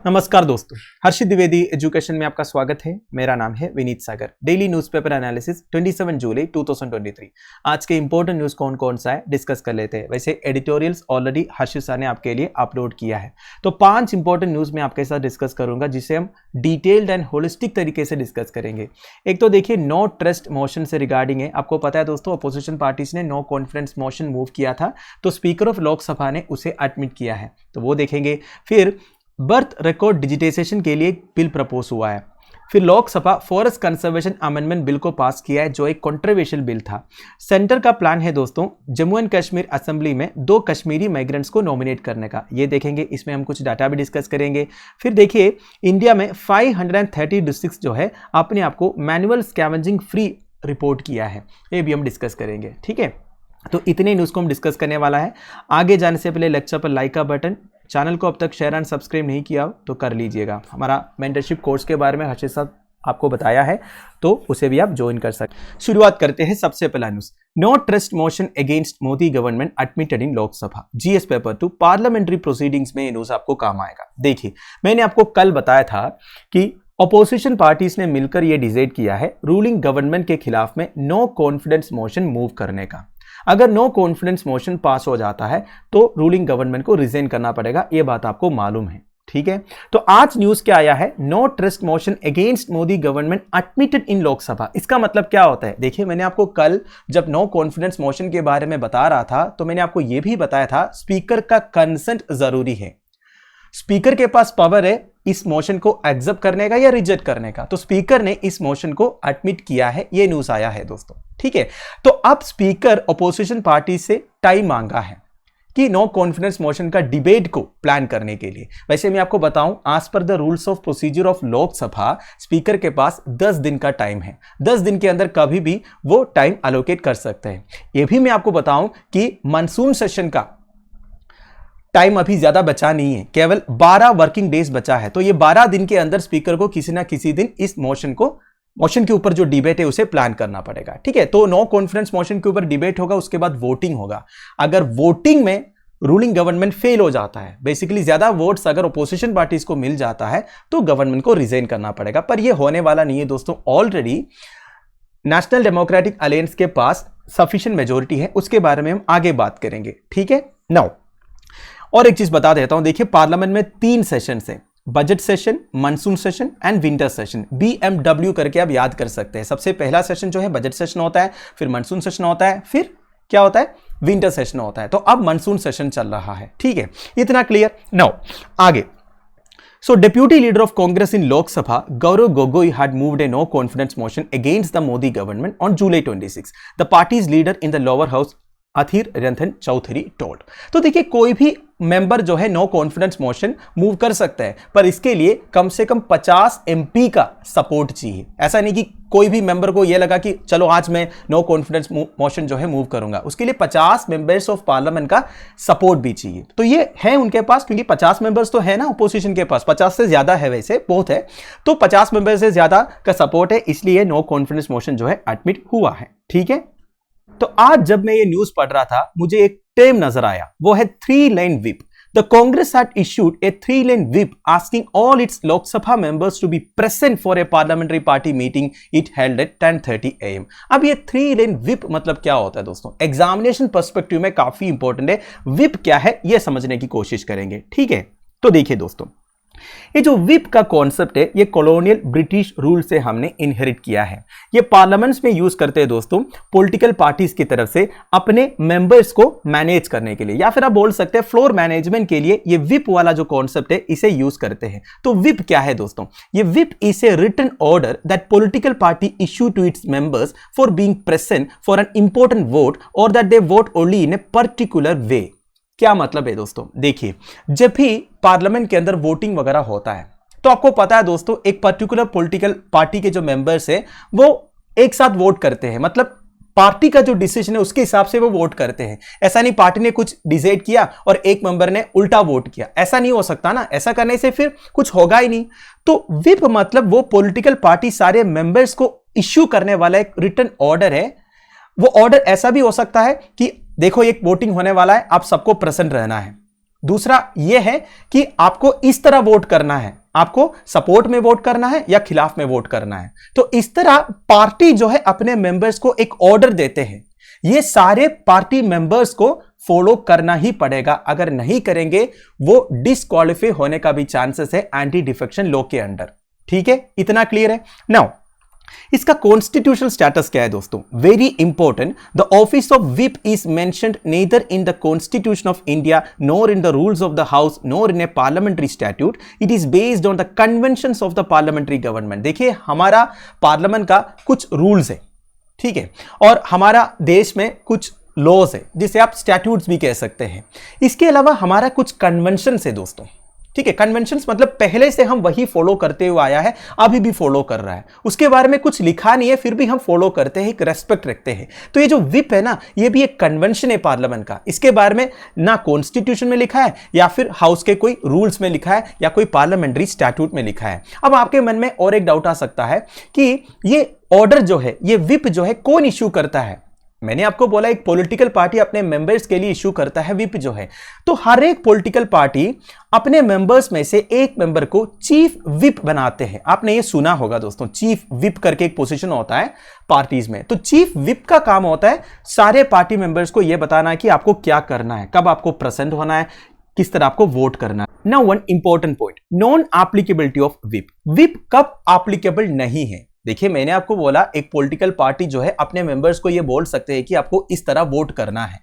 नमस्कार दोस्तों, हर्षित द्विवेदी एजुकेशन में आपका स्वागत है। मेरा नाम है विनीत सागर। डेली न्यूज़पेपर एनालिसिस 27 जुलाई 2023। आज के इंपॉर्टेंट न्यूज़ कौन कौन सा है डिस्कस कर लेते हैं। वैसे एडिटोरियल्स ऑलरेडी हर्षित सर ने आपके लिए अपलोड किया है, तो 5 इंपॉर्टेंट न्यूज़ में आपके साथ डिस्कस करूंगा जिसे हम डिटेल्ड एंड होलिस्टिक तरीके से डिस्कस करेंगे। एक तो देखिए नो ट्रस्ट मोशन से रिगार्डिंग है। आपको पता है दोस्तों, अपोजिशन पार्टीज ने नो कॉन्फिडेंस मोशन मूव किया था, तो स्पीकर ऑफ लोकसभा ने उसे एडमिट किया है, तो वो देखेंगे। फिर बर्थ रिकॉर्ड डिजिटाइजेशन के लिए बिल प्रपोज हुआ है। फिर Lok Sabha forest conservation amendment bill को पास किया है, जो एक कंट्रोवर्शियल बिल था। सेंटर का प्लान है दोस्तों जम्मू एंड कश्मीर असेंबली में 2 कश्मीरी माइग्रेंट्स को नॉमिनेट करने का, ये देखेंगे। इसमें हम कुछ डाटा भी डिस्कस करेंगे। फिर देखिए इंडिया में 530 डिस्ट्रिक्ट जो है अपने आप को मैनुअल स्कैवेंजिंग फ्री रिपोर्ट किया है, ये भी हम डिस्कस करेंगे। ठीक है, तो इतने न्यूज़ को हम डिस्कस करने वाला है। आगे जाने से पहले लेक्चर पर लाइक का बटन, चैनल को अब तक शेयर एंड सब्सक्राइब नहीं किया हो तो कर लीजिएगा। हमारा मेंटरशिप कोर्स के बारे में हर्षित साहब आपको बताया है, तो उसे भी आप ज्वाइन कर सकते। शुरुआत करते हैं। सबसे पहला news, no trust motion against Modi government admitted in Lok Sabha. GS paper 2 parliamentary proceedings में ये न्यूज़ आपको काम आएगा। देखिए, मैंने आपको कल बताया था कि अपोजिशन पार्टीज ने मिलकर यह डिसाइड किया है रूलिंग गवर्नमेंट के खिलाफ में नो कॉन्फिडेंस मोशन मूव करने का। अगर नो कॉन्फिडेंस मोशन पास हो जाता है तो रूलिंग गवर्नमेंट को रिजाइन करना पड़ेगा, यह बात आपको मालूम है। ठीक है, तो आज न्यूज क्या आया है, no trust motion against Modi government admitted in Lok Sabha. इसका मतलब क्या होता है? देखिए, मैंने आपको कल जब नो कॉन्फिडेंस मोशन के बारे में बता रहा था तो मैंने आपको यह भी बताया था स्पीकर का कंसेंट जरूरी है। स्पीकर के पास पावर है इस मोशन को एक्सेप्ट करने का या रिजेक्ट करने का, तो स्पीकर ने इस मोशन को एडमिट किया है, ये न्यूज आया है दोस्तों। ठीक है, तो अब स्पीकर अपोजिशन पार्टी से टाइम मांगा है कि नो कॉन्फिडेंस मोशन का डिबेट को प्लान करने के लिए। वैसे मैं आपको बताऊं, आज पर the rules of procedure of Lok Sabha speaker के पास 10 दिन का टाइम है। 10 दिन के अंदर कभी भी वो टाइम अलोकेट कर सकते हैं। यह भी मैं आपको बताऊं कि मानसून सेशन का टाइम अभी ज्यादा बचा नहीं है, केवल 12 वर्किंग डेज बचा है, तो ये 12 दिन के अंदर स्पीकर को किसी ना किसी दिन इस मोशन के ऊपर जो डिबेट है उसे प्लान करना पड़ेगा। ठीक है, तो नो कॉन्फिडेंस मोशन के ऊपर डिबेट होगा, उसके बाद वोटिंग होगा। अगर वोटिंग में रूलिंग गवर्नमेंट फेल हो जाता है, बेसिकली ज्यादा वोट्स अगर अपोजिशन पार्टीज को मिल जाता है तो गवर्नमेंट को रिजाइन करना पड़ेगा, पर यह होने वाला नहीं है दोस्तों। ऑलरेडी नेशनल डेमोक्रेटिक अलायंस के पास सफिशिएंट मेजोरिटी है, उसके बारे में हम आगे बात करेंगे। ठीक है, नाउ और एक चीज बता देता हूं, देखिए पार्लियामेंट में 3 सेशंस हैं, budget session, monsoon session and winter session. BMW करके आप याद कर सकते हैं। सबसे पहला सेशन जो है बजट सेशन होता है, फिर मानसून सेशन होता है, फिर क्या होता है, विंटर सेशन होता है। तो अब मानसून सेशन चल रहा है। ठीक है, इतना क्लियर। नाउ आगे, So Deputy Leader of Congress in Lok Sabha, Gaurav Gogoi had moved a no confidence motion against the Modi government on July 26. The party's leader in the lower house, Adhir Ranjan Chowdhury told. तो देखिए, कोई भी member जो है no confidence motion move कर सकता है, पर इसके लिए कम से कम 50 MP का सपोर्ट चाहिए। ऐसा नहीं कि कोई भी मेंबर को यह लगा कि चलो आज मैं नो कॉन्फिडेंस मोशन जो है मूव करूंगा, उसके लिए 50 मेंबर्स ऑफ पार्लियामेंट का सपोर्ट भी चाहिए। तो ये है उनके पास, क्योंकि 50 मेंबर्स तो है ना अपोजिशन के पास, 50 से ज्यादा है, वैसे बहुत है, तो 50 मेंबर से ज्यादा का सपोर्ट है, इसलिए नो कॉन्फिडेंस मोशन जो है एडमिट हुआ है। ठीक है, तो आज जब मैं ये न्यूज पढ़ रहा था मुझे एक टर्म नजर आया, वो है 3-lane whip। The Congress had issued a 3-lane whip asking all its Lok Sabha members to be present for a parliamentary party meeting it held at 10:30 AM। अब ये 3-lane whip मतलब क्या होता है दोस्तों, एग्जामिनेशन पर्सपेक्टिव में काफी important है। whip क्या है ये समझने की कोशिश करेंगे। ठीक है, तो देखिए दोस्तों, ये जो विप का कॉन्सेप्ट है ये कॉलोनियल ब्रिटिश रूल से हमने इनहेरिट किया है। ये पार्लियामेंट्स में यूज करते हैं दोस्तों पॉलिटिकल पार्टीज की तरफ से अपने मेंबर्स को मैनेज करने के लिए, या फिर आप बोल सकते हैं फ्लोर मैनेजमेंट के लिए ये विप वाला जो कॉन्सेप्ट है इसे यूज करते हैं। तो विप क्या है दोस्तों, ये whip is a written order that political party issue to its members for being present for an important vote और that they vote only in a particular way. क्या मतलब है दोस्तों, देखिए जब भी पार्लियामेंट के अंदर वोटिंग वगैरह होता है तो आपको पता है दोस्तों एक पर्टिकुलर पॉलिटिकल पार्टी के जो मेंबर्स हैं वो एक साथ वोट करते हैं, मतलब पार्टी का जो डिसीजन है उसके हिसाब से वो वोट करते हैं। ऐसा नहीं पार्टी ने कुछ डिसाइड किया और एक मेंबर ने उल्टा वोट किया, ऐसा नहीं हो सकता ना, ऐसा करने से फिर कुछ होगा ही नहीं। तो विप मतलब वो पॉलिटिकल पार्टी सारे मेंबर्स को इश्यू करने वाला एक रिटन ऑर्डर है। वो ऑर्डर ऐसा भी हो सकता है कि देखो एक वोटिंग होने वाला है, आप सबको प्रेजेंट रहना है, दूसरा यह है कि आपको इस तरह वोट करना है, आपको सपोर्ट में वोट करना है या खिलाफ में वोट करना है। तो इस तरह पार्टी जो है अपने मेंबर्स को एक ऑर्डर देते हैं, ये सारे पार्टी मेंबर्स को फॉलो करना ही पड़ेगा, अगर नहीं करेंगे वो डिस्क्वालिफाई होने का भी चांसेस है एंटी डिफेक्शन लॉ के अंडर। ठीक है, इतना क्लियर है। नाउ इसका कॉन्स्टिट्यूशनल स्टेटस क्या है दोस्तों, very important. The office of whip is mentioned neither in the constitution of India nor in the rules of the house nor in a parliamentary statute, it is based on the conventions of the parliamentary government. देखिए हमारा parliament का कुछ rules है, ठीक है, और हमारा देश में कुछ लॉज है जिसे आप स्टैट्यूट्स भी कह सकते हैं। इसके अलावा हमारा कुछ कन्वेंशन है दोस्तों, ठीक है। कन्वेंशंस मतलब पहले से हम वही फॉलो करते हुए आया है, अभी भी फॉलो कर रहा है, उसके बारे में कुछ लिखा नहीं है फिर भी हम फॉलो करते हैं, एक रेस्पेक्ट रखते हैं। तो ये जो व्हिप है ना, ये भी एक कन्वेंशन है पार्लियामेंट का, इसके बारे में ना कॉन्स्टिट्यूशन में लिखा है या फिर हाउस के कोई रूल्स में लिखा है या कोई पार्लियामेंट्री स्टैट्यूट में लिखा है। अब आपके मन में और एक डाउट आ सकता है कि ये ऑर्डर जो है, ये व्हिप जो है कौन इश्यू करता है। मैंने आपको बोला एक पॉलिटिकल पार्टी अपने मेंबर्स के लिए इशू करता है व्हिप जो है। तो हर एक पॉलिटिकल पार्टी अपने मेंबर्स में से एक मेंबर को चीफ व्हिप बनाते हैं। आपने ये सुना होगा दोस्तों, चीफ व्हिप करके एक पोजीशन होता है पार्टीज में। तो चीफ व्हिप का काम होता है सारे पार्टी मेंबर्स को यह बताना है कि आपको क्या करना है, कब आपको प्रेजेंट होना है, किस तरह आपको वोट करना है। Now one important point, non applicability of whip. Whip कब एप्लीकेबल नहीं है? देखिए मैंने आपको बोला एक पॉलिटिकल पार्टी जो है अपने मेंबर्स को यह बोल सकते हैं कि आपको इस तरह वोट करना है,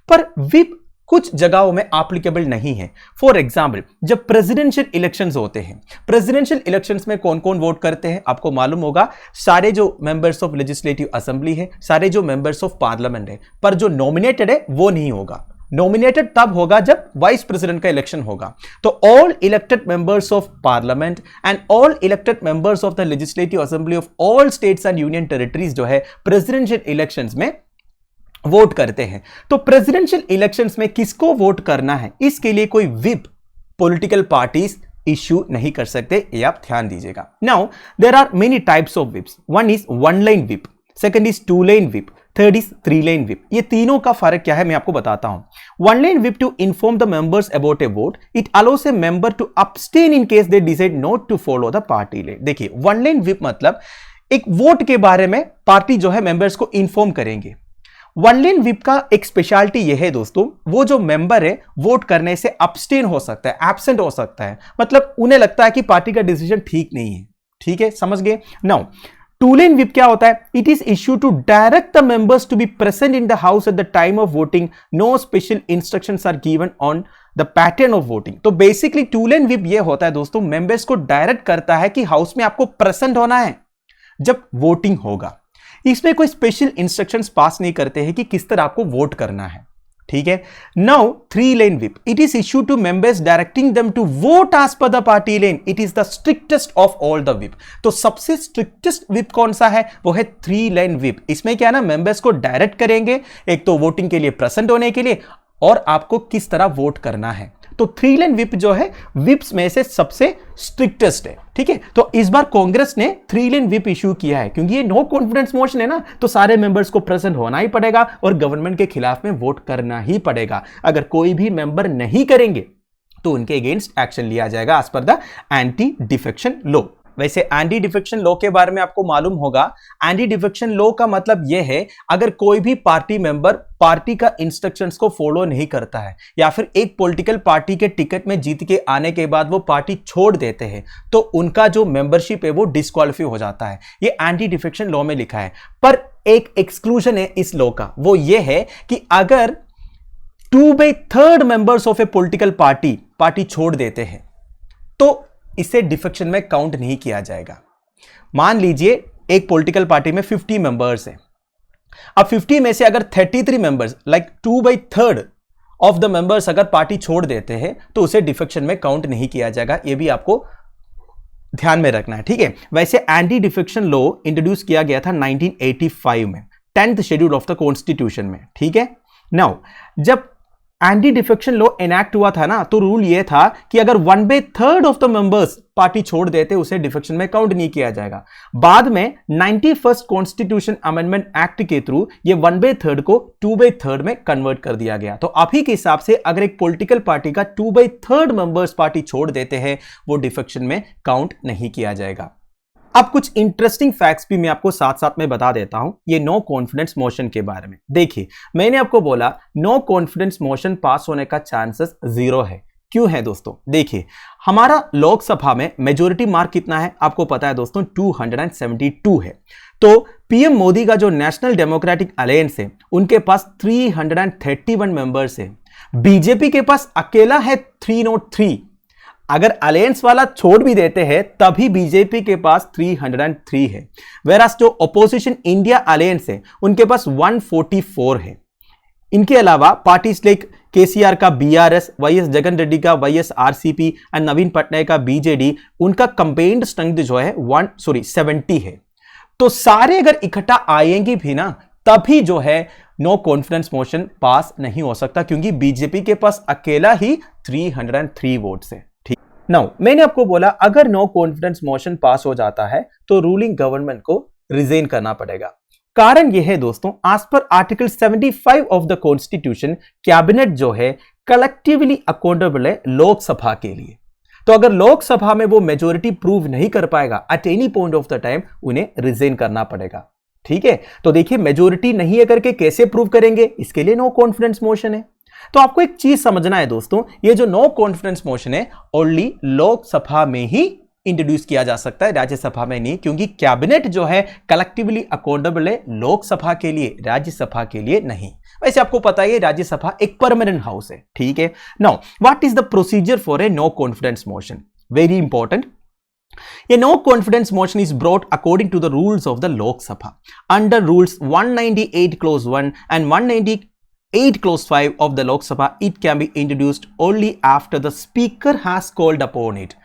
पर व्हिप कुछ जगहों में एप्लीकेबल नहीं है। फॉर एग्जाम्पल जब प्रेसिडेंशियल इलेक्शंस होते हैं, प्रेसिडेंशियल इलेक्शंस में कौन कौन वोट करते हैं आपको मालूम होगा, सारे जो मेंबर्स ऑफ लेजिस्लेटिव असेंबली है, सारे जो मेंबर्स ऑफ पार्लियामेंट है, पर जो नॉमिनेटेड है वो नहीं होगा। नॉमिनेटेड तब होगा जब वाइस प्रेसिडेंट का इलेक्शन होगा। तो all elected members of parliament and all elected members of the legislative assembly of all states and union territories जो है प्रेसिडेंशियल इलेक्शंस में वोट करते हैं। तो प्रेसिडेंशियल इलेक्शंस में किसको वोट करना है, इसके लिए कोई व्हिप पॉलिटिकल पार्टीज इश्यू नहीं कर सकते, ये आप ध्यान दीजिएगा। Now there are many types of whips. One is one line whip, second is two line whip, third is three line whip. ये तीनों का फर्क क्या है मैं आपको बताता हूं। One line whip to inform the members about a vote, it allows a member to abstain in case they decide not to follow the party line. देखिए वन लाइन व्हिप मतलब एक वोट के बारे में पार्टी जो है members को inform करेंगे। वन लाइन व्हिप का एक स्पेशलिटी यह है दोस्तों, वो जो मेंबर है वोट करने से अब्सटेन हो सकता है, एब्सेंट हो सकता है, मतलब उन्हें लगता है कि पार्टी का डिसीजन ठीक नहीं है। ठीक है, समझ गए। नाउ टू लाइन व्हिप क्या होता है, it is issue to direct the members to be present in the house at the time of voting, no special instructions are given on the pattern of voting. तो basically two line whip ये होता है दोस्तों, members को direct करता है कि house में आपको प्रेजेंट होना है जब वोटिंग होगा। इसमें कोई स्पेशल इंस्ट्रक्शंस पास नहीं करते हैं कि किस तरह आपको वोट करना है। ठीक है। Now three line whip, it is issue to members directing them to vote as per the party line, it is the strictest of all the whip. तो सबसे स्ट्रिक्टेस्ट व्हिप कौन सा है, वो है थ्री लाइन व्हिप। इसमें क्या है ना, मेंबर्स को डायरेक्ट करेंगे एक तो वोटिंग के लिए प्रेजेंट होने के लिए, और आपको किस तरह वोट करना है। तो थ्री लाइन व्हिप जो है व्हिप्स में से सबसे स्ट्रिक्टेस्ट है। ठीक है, तो इस बार कांग्रेस ने थ्री लाइन व्हिप इशू किया है क्योंकि ये नो कॉन्फिडेंस मोशन है ना, तो सारे मेंबर्स को प्रेजेंट होना ही पड़ेगा और गवर्नमेंट के खिलाफ में वोट करना ही पड़ेगा। अगर कोई भी मेंबर नहीं करेंगे तो उनके अगेंस्ट एक्शन लिया जाएगा as per the anti defection law. वैसे एंटी डिफेक्शन लॉ के बारे में आपको मालूम होगा, एंटी डिफेक्शन लॉ का मतलब यह है अगर कोई भी पार्टी मेंबर पार्टी का इंस्ट्रक्शंस को फॉलो नहीं करता है या फिर एक पॉलिटिकल पार्टी के टिकट में जीत के आने के बाद वो पार्टी छोड़ देते हैं तो उनका जो मेंबरशिप है वो डिस्क्वालिफाई हो जाता है। ये एंटी डिफेक्शन लॉ में लिखा है, पर एक एक्सक्लूजन है इस लॉ का, वो ये है कि अगर 2/3 members of A political party छोड़ देते हैं तो इसे डिफेक्शन में काउंट नहीं किया जाएगा। मान लीजिए एक पॉलिटिकल पार्टी में 50 मेंबर्स हैं, अब 50 में से अगर 33 members like 2/3 of the members अगर पार्टी छोड़ देते हैं तो उसे डिफेक्शन में काउंट नहीं किया जाएगा। यह भी आपको ध्यान में रखना है। ठीक है, वैसे एंटी डिफेक्शन लॉ इंट्रोड्यूस किया गया था 1985 में 10th schedule of the constitution में। ठीक है, नाउ जब एंटी डिफेक्शन लॉ इनैक्ट हुआ था ना, तो रूल ये था कि अगर 1/3 ऑफ द मेंबर्स पार्टी छोड़ देते उसे डिफेक्शन में काउंट नहीं किया जाएगा। बाद में 91st कॉन्स्टिट्यूशन अमेंडमेंट एक्ट के थ्रू ये 1/3 को 2/3 में कन्वर्ट कर दिया गया। तो अभी के हिसाब से अगर एक पॉलिटिकल पार्टी का 2/3 मेंबर्स पार्टी छोड़ देते हैं वो डिफेक्शन में काउंट नहीं किया जाएगा। अब कुछ इंटरेस्टिंग फैक्ट्स भी मैं आपको साथ साथ में बता देता हूं ये नो कॉन्फिडेंस मोशन के बारे में। देखिए, मैंने आपको बोला नो कॉन्फिडेंस मोशन पास होने का चांसेस 0 है। क्यों है दोस्तों? देखिए, हमारा लोकसभा में मेजोरिटी मार्क कितना है आपको पता है दोस्तों, 272 है। तो पीएम मोदी का जो नेशनल डेमोक्रेटिक अलायंस है उनके पास 331 मेंबर्स है। बीजेपी के पास अकेला है 303। अगर अलायंस वाला छोड़ भी देते हैं तभी बीजेपी के पास 303 है। वेरास जो ओपोजिशन इंडिया अलायंस है उनके पास 144 है। इनके अलावा पार्टीज लाइक केसीआर का बीआरएस, वाईएस जगन रेड्डी का वाईएसआरसीपी एंड नवीन पटनायक का बीजेडी, उनका कंबाइंड स्ट्रेंथ जो है 70 है। तो सारे अगर इकट्ठा आएंगे भी ना तभी जो है नो कॉन्फिडेंस मोशन पास नहीं हो सकता, क्योंकि बीजेपी के पास अकेला ही 303 वोट्स है। नाउ मैंने आपको बोला अगर नो कॉन्फिडेंस मोशन पास हो जाता है तो रूलिंग गवर्नमेंट को रिजाइन करना पड़ेगा। कारण यह है दोस्तों, आज पर article 75 of the constitution cabinet जो है कलेक्टिवली अकाउंटेबल है लोकसभा के लिए। तो अगर लोकसभा में वो मेजोरिटी प्रूव नहीं कर पाएगा at any point of the time उन्हें रिजाइन करना पड़ेगा। ठीक है, तो देखिए मेजोरिटी नहीं है करके कैसे प्रूव करेंगे, इसके लिए नो कॉन्फिडेंस मोशन है। तो आपको एक चीज समझना है दोस्तों, ये जो नो कॉन्फिडेंस मोशन है ओनली लोकसभा में ही इंट्रोड्यूस किया जा सकता है, राज्यसभा में नहीं, क्योंकि कैबिनेट जो है कलेक्टिवली अकाउंटेबल है लोकसभा के लिए, राज्यसभा के लिए नहीं। वैसे आपको पता है राज्यसभा एक परमानेंट हाउस है। ठीक है, now what is the procedure for a no confidence motion? Very important. A no confidence motion is brought according to the rules of the Lok Sabha. Under rules 198 clause 1 and 198 clause 5 of the Lok Sabha, it can be introduced only after the speaker has called upon it.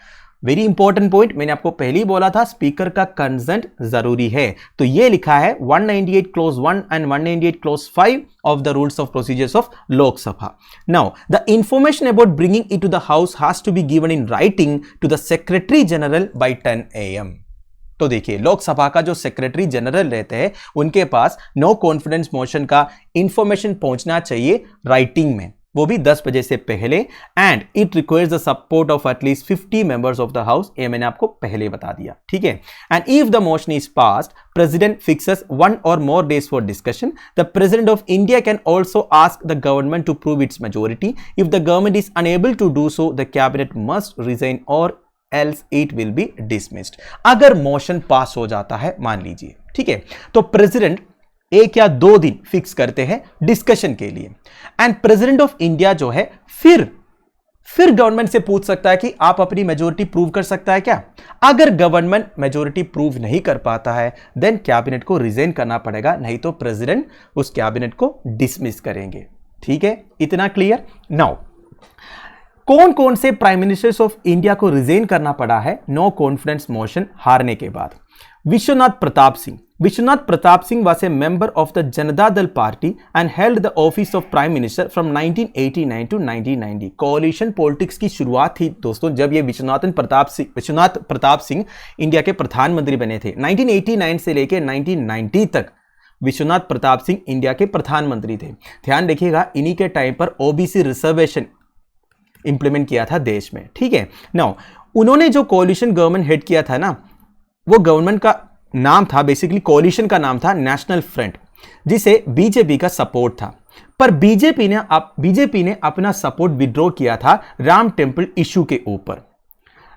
Very important point, मैंने आपको पहले ही बोला था speaker का consent जरूरी है। तो ये लिखा है 198 close 1 and 198 close 5 of the rules of procedures of Lok Sabha. Now, the information about bringing it to the house has to be given in writing to the Secretary General by 10 AM. तो देखिए लोकसभा का जो secretary general रहते हैं उनके पास no confidence motion का information पहुंचना चाहिए राइटिंग में, वो भी 10 बजे से पहले। And it requires the support of at least 50 members of the house, ये मैंने आपको पहले बता दिया। ठीक है, and if the motion is passed, president fixes 1 or more days for discussion. The president of India can also ask the government to prove its majority. If the government is unable to do so, the cabinet must resign or else it will be dismissed. अगर motion pass हो जाता है मान लीजिए, ठीक है, तो president 1 या 2 दिन फिक्स करते हैं डिस्कशन के लिए। एंड प्रेसिडेंट ऑफ इंडिया जो है फिर गवर्नमेंट से पूछ सकता है कि आप अपनी मेजोरिटी प्रूव कर सकता है क्या। अगर गवर्नमेंट मेजोरिटी प्रूव नहीं कर पाता है देन कैबिनेट को रिजाइन करना पड़ेगा, नहीं तो प्रेसिडेंट उस कैबिनेट को डिसमिस करेंगे। ठीक है, इतना क्लियर। नाउ कौन कौन से प्राइम मिनिस्टर्स ऑफ इंडिया को रिजाइन करना पड़ा है नो कॉन्फिडेंस मोशन हारने के बाद? Vishwanath Pratap Singh was a member of the Janata Dal Party and held the office of Prime Minister from 1989 to 1990. कोalition politics की शुरुआत थी दोस्तों जब ये विश्वनाथ प्रताप सिंह इंडिया के प्रधानमंत्री बने थे। 1989 से लेकर 1990 तक विश्वनाथ प्रताप सिंह इंडिया के प्रधानमंत्री थे। ध्यान रखिएगा, इन्हीं के टाइम पर ओबीसी रिजर्वेशन इंप्लीमेंट किया था देश में। ठीक है, नाउ उन्होंने जो कोalition गवर्नमेंट हेड किया था ना, वो गवर्नमेंट का नाम था, बेसिकली कोalition का नाम था नेशनल फ्रंट, जिसे बीजेपी का सपोर्ट था। पर बीजेपी ने अपना सपोर्ट विड्रॉ किया था राम टेम्पल इशू के ऊपर।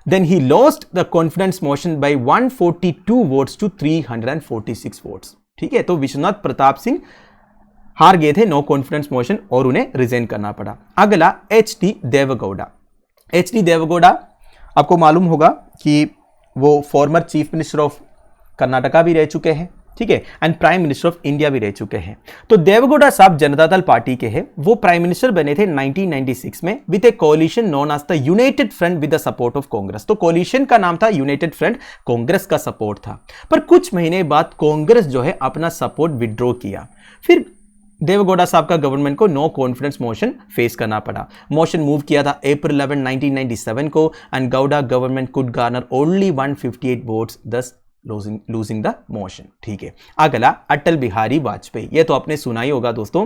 Then he lost the confidence motion by 142 votes to 346 votes. ठीक है, तो विश्वनाथ प्रताप सिंह हार गए थे नो कॉन्फिडेंस मोशन और उन्हें रिजाइन करना पड़ा। अगला एच.डी. देवेगौड़ा आपको मालूम होगा कि वो former chief minister of Karnataka भी रह चुके हैं। ठीक है, and prime minister of India भी रह चुके हैं। तो देवेगौड़ा साहब जनता दल पार्टी के हैं। वो प्राइम मिनिस्टर बने थे 1996 में with a coalition known as the United Front with the support of Congress. तो कोalition का नाम था यूनाइटेड फ्रंट, कांग्रेस का सपोर्ट था। पर कुछ महीने बाद कांग्रेस जो है अपना सपोर्ट विड्रॉ किया। फिर देवेगौड़ा साहब का गवर्नमेंट को नो कॉन्फिडेंस मोशन फेस करना पड़ा। मोशन मूव किया था अप्रैल 11, 1997 को and Gowda government could Garner only 158 votes, दस लूजिंग द मोशन। ठीक है, अगला अटल बिहारी वाजपेयी, ये तो आपने सुना ही होगा दोस्तों।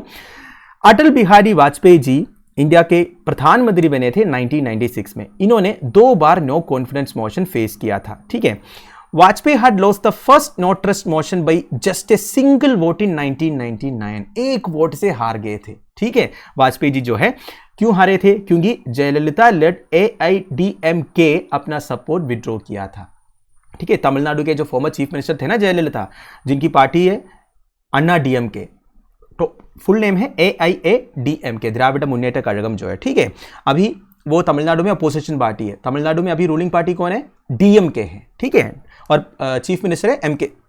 अटल बिहारी वाजपेयी जी इंडिया के प्रधानमंत्री बने थे 1996 में। इन्होंने 2 बार नो कॉन्फिडेंस मोशन फेस किया था। ठीक है, Vajpayee had lost the first no trust motion by just a single vote in 1999। एक वोट से हार गए थे। ठीक है, वाजपेयी जी जो है क्यों हारे थे? क्योंकि जयललिता लेड AIDMK अपना सपोर्ट विड्रॉ किया था। ठीक है, तमिलनाडु के जो फॉर्मर चीफ मिनिस्टर थे ना जयललिता, जिनकी पार्टी है अन्ना DMK, तो फुल नेम है AIADMK, द्राविड मुन्नेट्र कழகம் जो है। ठीक है, अभी वो तमिलनाडु में अपोजिशन पार्टी है। तमिलनाडु में अभी रूलिंग पार्टी कौन है? DMK है। ठीक है, और चीफ मिनिस्टर है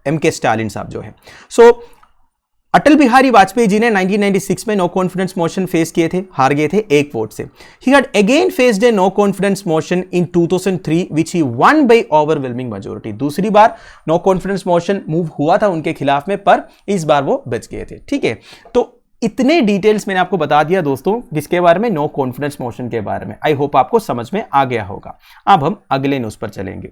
MK स्टालिन साहब जो है। सो अटल बिहारी वाजपेयी जी ने 1996 में नो कॉन्फिडेंस मोशन फेस किए थे, हार गए थे एक वोट से। He had again faced a no confidence motion in 2003 which he won by overwhelming majority. दूसरी बार नो कॉन्फिडेंस मोशन मूव हुआ था उनके खिलाफ में, पर इस बार वो बच गए थे। ठीक है, तो इतने डिटेल्स मैंने आपको बता दिया दोस्तों, किसके बारे में? नो कॉन्फिडेंस मोशन के बारे में। आई होप आपको समझ में आ गया होगा। अब हम अगले न्यूज पर चलेंगे।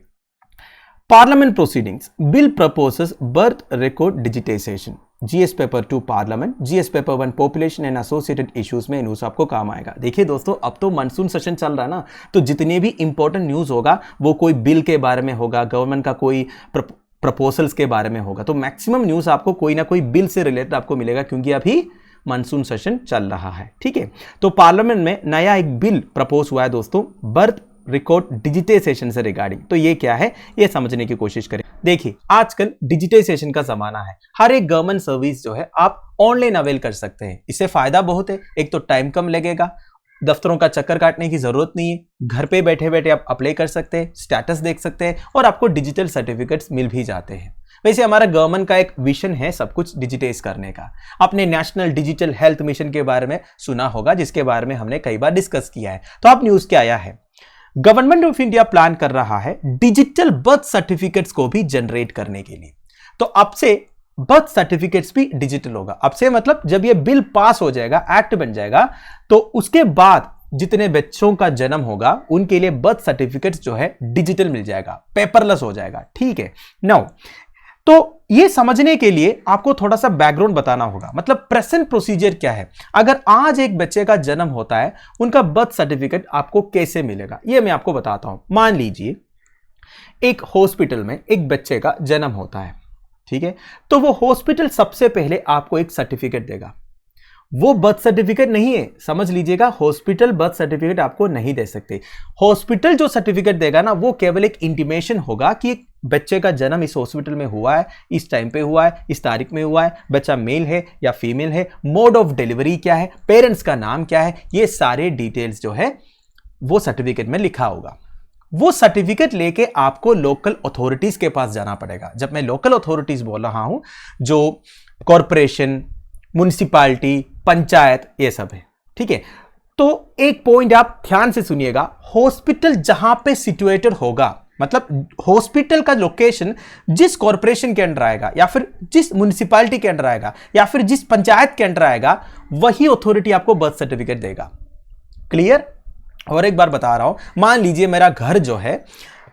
Parliament proceedings, bill proposes birth record digitization, GS paper 2 parliament, GS paper 1 population and associated issues में न्यूज आपको काम आएगा। देखिए दोस्तों, अब तो मानसून सेशन चल रहा है ना, तो जितने भी इंपॉर्टेंट न्यूज होगा वो कोई बिल के बारे में होगा, गवर्नमेंट का कोई प्रपोजल्स के बारे में होगा। तो मैक्सिमम न्यूज आपको कोई ना कोई बिल से रिलेटेड आपको मिलेगा, क्योंकि अभी मानसून सेशन चल रहा है। ठीक है, तो पार्लियामेंट में नया एक बिल प्रपोज हुआ है दोस्तों, बर्थ रिकॉर्ड डिजिटाइजेशन से रिगार्डिंग। तो ये क्या है, ये समझने की कोशिश करें। देखिए, आजकल डिजिटाइजेशन का जमाना है। हर एक गवर्नमेंट सर्विस जो है आप ऑनलाइन अवेल कर सकते हैं। इससे फायदा बहुत है। एक तो टाइम कम लगेगा, दफ्तरों का चक्कर काटने की जरूरत नहीं है, घर पे बैठे बैठे आप अप्लाई कर सकते हैं, स्टेटस देख सकते हैं और आपको डिजिटल सर्टिफिकेट्स मिल भी जाते हैं। वैसे हमारा गवर्नमेंट का एक विजन है सब कुछ डिजिटाइज करने का। आपने नेशनल डिजिटल हेल्थ मिशन के बारे में सुना होगा, जिसके बारे में हमने कई बार डिस्कस किया है। तो अब न्यूज क्या आया है, गवर्नमेंट ऑफ इंडिया प्लान कर रहा है डिजिटल बर्थ सर्टिफिकेट्स को भी जनरेट करने के लिए। तो अब से बर्थ सर्टिफिकेट्स भी डिजिटल होगा। अब से मतलब जब ये बिल पास हो जाएगा, एक्ट बन जाएगा, तो उसके बाद जितने बच्चों का जन्म होगा उनके लिए बर्थ सर्टिफिकेट्स जो है डिजिटल मिल जाएगा, पेपरलेस हो जाएगा। ठीक है, नाउ तो ये समझने के लिए आपको थोड़ा सा बैकग्राउंड बताना होगा, मतलब प्रेजेंट प्रोसीजर क्या है। अगर आज एक बच्चे का जन्म होता है, उनका बर्थ सर्टिफिकेट आपको कैसे मिलेगा, ये मैं आपको बताता हूं। मान लीजिए एक हॉस्पिटल में एक बच्चे का जन्म होता है, ठीक है, तो वो हॉस्पिटल सबसे पहले आपको एक सर्टिफिकेट देगा। वो बर्थ सर्टिफिकेट नहीं है, समझ लीजिएगा, हॉस्पिटल बर्थ सर्टिफिकेट आपको नहीं दे सकते। हॉस्पिटल जो सर्टिफिकेट देगा ना, वो केवल एक इंटीमेशन होगा कि एक बच्चे का जन्म इस हॉस्पिटल में हुआ है, इस टाइम पे हुआ है, इस तारीख में हुआ है, बच्चा मेल है या फीमेल है, मोड ऑफ डिलीवरी क्या है, पेरेंट्स का नाम क्या है, ये सारे डिटेल्स जो है वो सर्टिफिकेट में लिखा होगा। वो सर्टिफिकेट लेके आपको लोकल अथॉरिटीज के पास जाना पड़ेगा। जब मैं लोकल अथॉरिटीज बोल रहा हूं, जो कॉरपोरेशन, म्युनिसिपैलिटी, पंचायत, ये सब है। ठीक है, तो एक पॉइंट आप ध्यान से सुनिएगा, हॉस्पिटल जहां पे सिचुएटेड होगा, मतलब हॉस्पिटल का लोकेशन जिस कॉरपोरेशन के अंडर आएगा या फिर जिस म्युनिसिपैलिटी के अंडर आएगा या फिर जिस पंचायत के अंडर आएगा, वही अथॉरिटी आपको बर्थ सर्टिफिकेट देगा। क्लियर? और एक बार बता रहा हूं, मान लीजिए मेरा घर जो है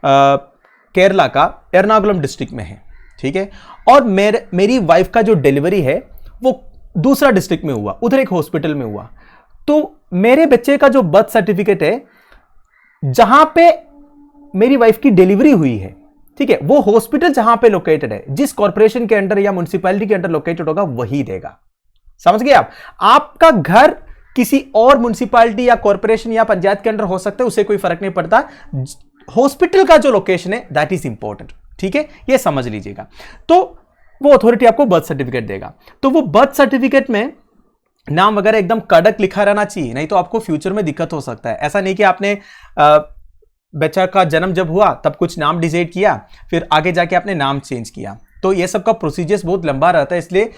केरला का एर्नाकुलम डिस्ट्रिक्ट में है, ठीक है, और मेरी वाइफ का जो डिलीवरी है वो दूसरा डिस्ट्रिक्ट में हुआ, उधर एक हॉस्पिटल में हुआ, तो मेरे बच्चे का जो बर्थ सर्टिफिकेट है जहां पे मेरी वाइफ की डिलीवरी हुई है, ठीक है, वो हॉस्पिटल जहां पे लोकेटेड है, जिस कॉर्पोरेशन के अंडर या म्युनिसिपैलिटी के अंडर लोकेटेड होगा, वही देगा। समझ गए आप? आपका घर किसी और म्युनिसिपैलिटी या कॉर्पोरेशन या पंचायत के अंडर हो सकता है, उससे कोई फर्क नहीं पड़ता। हॉस्पिटल का जो लोकेशन है दैट इज इंपॉर्टेंट। ठीक है, ये समझ लीजिएगा। तो वो अथॉरिटी आपको बर्थ सर्टिफिकेट देगा। तो वो बर्थ सर्टिफिकेट में नाम वगैरह एकदम कड़क लिखा रहना चाहिए, नहीं तो आपको फ्यूचर में दिक्कत हो सकता है। ऐसा नहीं कि आपने बच्चा का जन्म जब हुआ तब कुछ नाम डिसाइड किया, फिर आगे जाके आपने नाम चेंज किया, तो ये सब का प्रोसीजर्स बहुत लंबा रहता है। इसलिए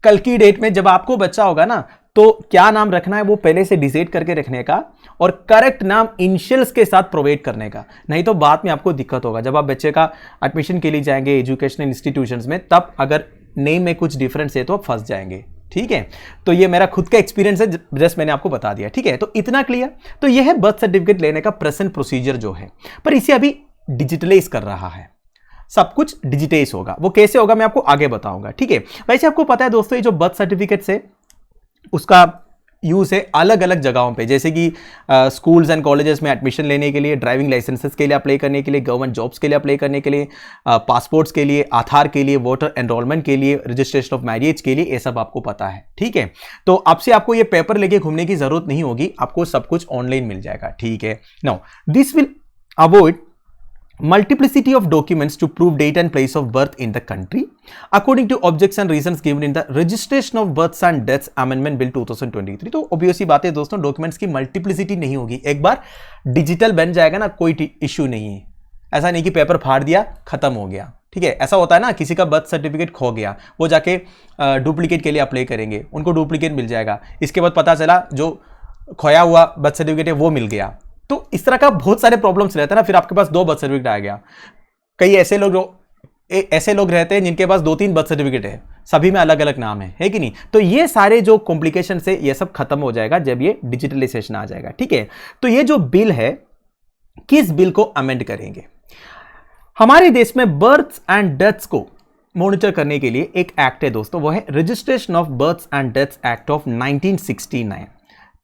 कल की डेट में जब आपको बच्चा होगा ना, तो क्या नाम रखना है वो पहले से डिसाइड करके रखने का, और करेक्ट नाम इनिशियल्स के साथ प्रोवाइड करने का, नहीं तो बाद में आपको दिक्कत होगा। जब आप बच्चे का एडमिशन के लिए जाएंगे एजुकेशनल इंस्टीट्यूशंस में, तब अगर नेम में कुछ डिफरेंस है तो आप फंस जाएंगे। ठीक है, तो ये मेरा खुद का एक्सपीरियंस है, जस्ट मैंने आपको बता दिया। ठीक है, तो इतना क्लियर। तो ये है बर्थ सर्टिफिकेट लेने का प्रेजेंट प्रोसीजर जो है, पर इसे अभी डिजिटलाइज कर रहा है, सब कुछ डिजिटाइज होगा। वो कैसे होगा मैं आपको आगे बताऊंगा। ठीक है, वैसे आपको पता है दोस्तों, ये जो बर्थ सर्टिफिकेट है उसका यूज है अलग अलग जगहों पे, जैसे कि स्कूल्स एंड कॉलेजेस में एडमिशन लेने के लिए, ड्राइविंग लाइसेंसेस के लिए अप्लाई करने के लिए, गवर्नमेंट जॉब्स के लिए अप्लाई करने के लिए, पासपोर्ट्स के लिए, आधार के लिए, वोटर एनरोलमेंट के लिए, रजिस्ट्रेशन ऑफ मैरिज के लिए, ये सब आपको पता है। ठीक है, तो अब से आपको ये पेपर लेके घूमने की जरूरत नहीं होगी, आपको सब कुछ ऑनलाइन मिल जाएगा। ठीक है, now this will avoid multiplicity of documents to prove date and place of birth in the country according to objects and reasons given in the registration of births and deaths amendment bill 2023। तो obvious बात है दोस्तों, documents की multiplicity नहीं होगी, एक बार digital बन जाएगा ना, कोई इश्यू नहीं है। ऐसा नहीं कि पेपर फाड़ दिया खत्म हो गया। ठीक है, ऐसा होता है ना, किसी का बर्थ सर्टिफिकेट खो गया, वो जाके डुप्लीकेट के लिए अप्लाई करेंगे, उनको डुप्लीकेट मिल जाएगा, इसके बाद पता चला जो खोया हुआ बर्थ सर्टिफिकेट है वो मिल गया। तो इस तरह का बहुत सारे प्रॉब्लम्स रहते हैं ना, फिर आपके पास 2 बर्थ सर्टिफिकेट आ गया। कई ऐसे लोग रहते हैं जिनके पास 2-3 बर्थ सर्टिफिकेट है, सभी में अलग अलग नाम है कि नहीं। तो ये सारे जो कॉम्प्लिकेशन है ये सब खत्म हो जाएगा जब ये डिजिटलाइजेशन आ जाएगा। ठीक है, तो ये जो बिल है, किस बिल को अमेंड करेंगे? हमारे देश में बर्थ एंड डेथ्स को मॉनिटर करने के लिए एक एक्ट है दोस्तों, वो है registration of birth and deaths act of 1969।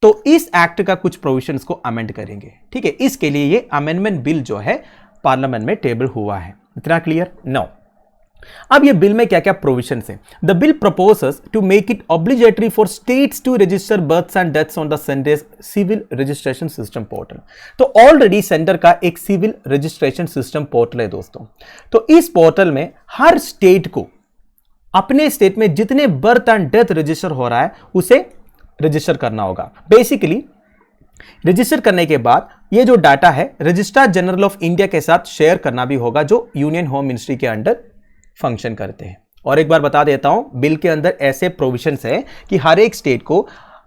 तो इस एक्ट का कुछ प्रोविजंस को अमेंड करेंगे। ठीक है, इसके लिए ये अमेंडमेंट बिल जो है पार्लियामेंट में टेबल हुआ है। इतना क्लियर? नो, अब ये बिल में क्या क्या प्रोविजंस है? The bill proposes to make it obligatory for states to register births and deaths on the centre's civil registration system portal. तो ऑलरेडी सेंटर का एक सिविल रजिस्ट्रेशन सिस्टम पोर्टल है दोस्तों। तो इस पोर्टल में हर स्टेट को अपने स्टेट में जितने बर्थ एंड डेथ रजिस्टर हो रहा है उसे रजिस्टर करना होगा। बेसिकली रजिस्टर करने के बाद ये जो डाटा है रजिस्ट्रार जनरल ऑफ इंडिया के साथ शेयर करना भी होगा, जो यूनियन होम मिनिस्ट्री के अंडर फंक्शन करते हैं। और एक बार बता देता हूं, बिल के अंदर ऐसे प्रोविजंस है कि हर एक स्टेट को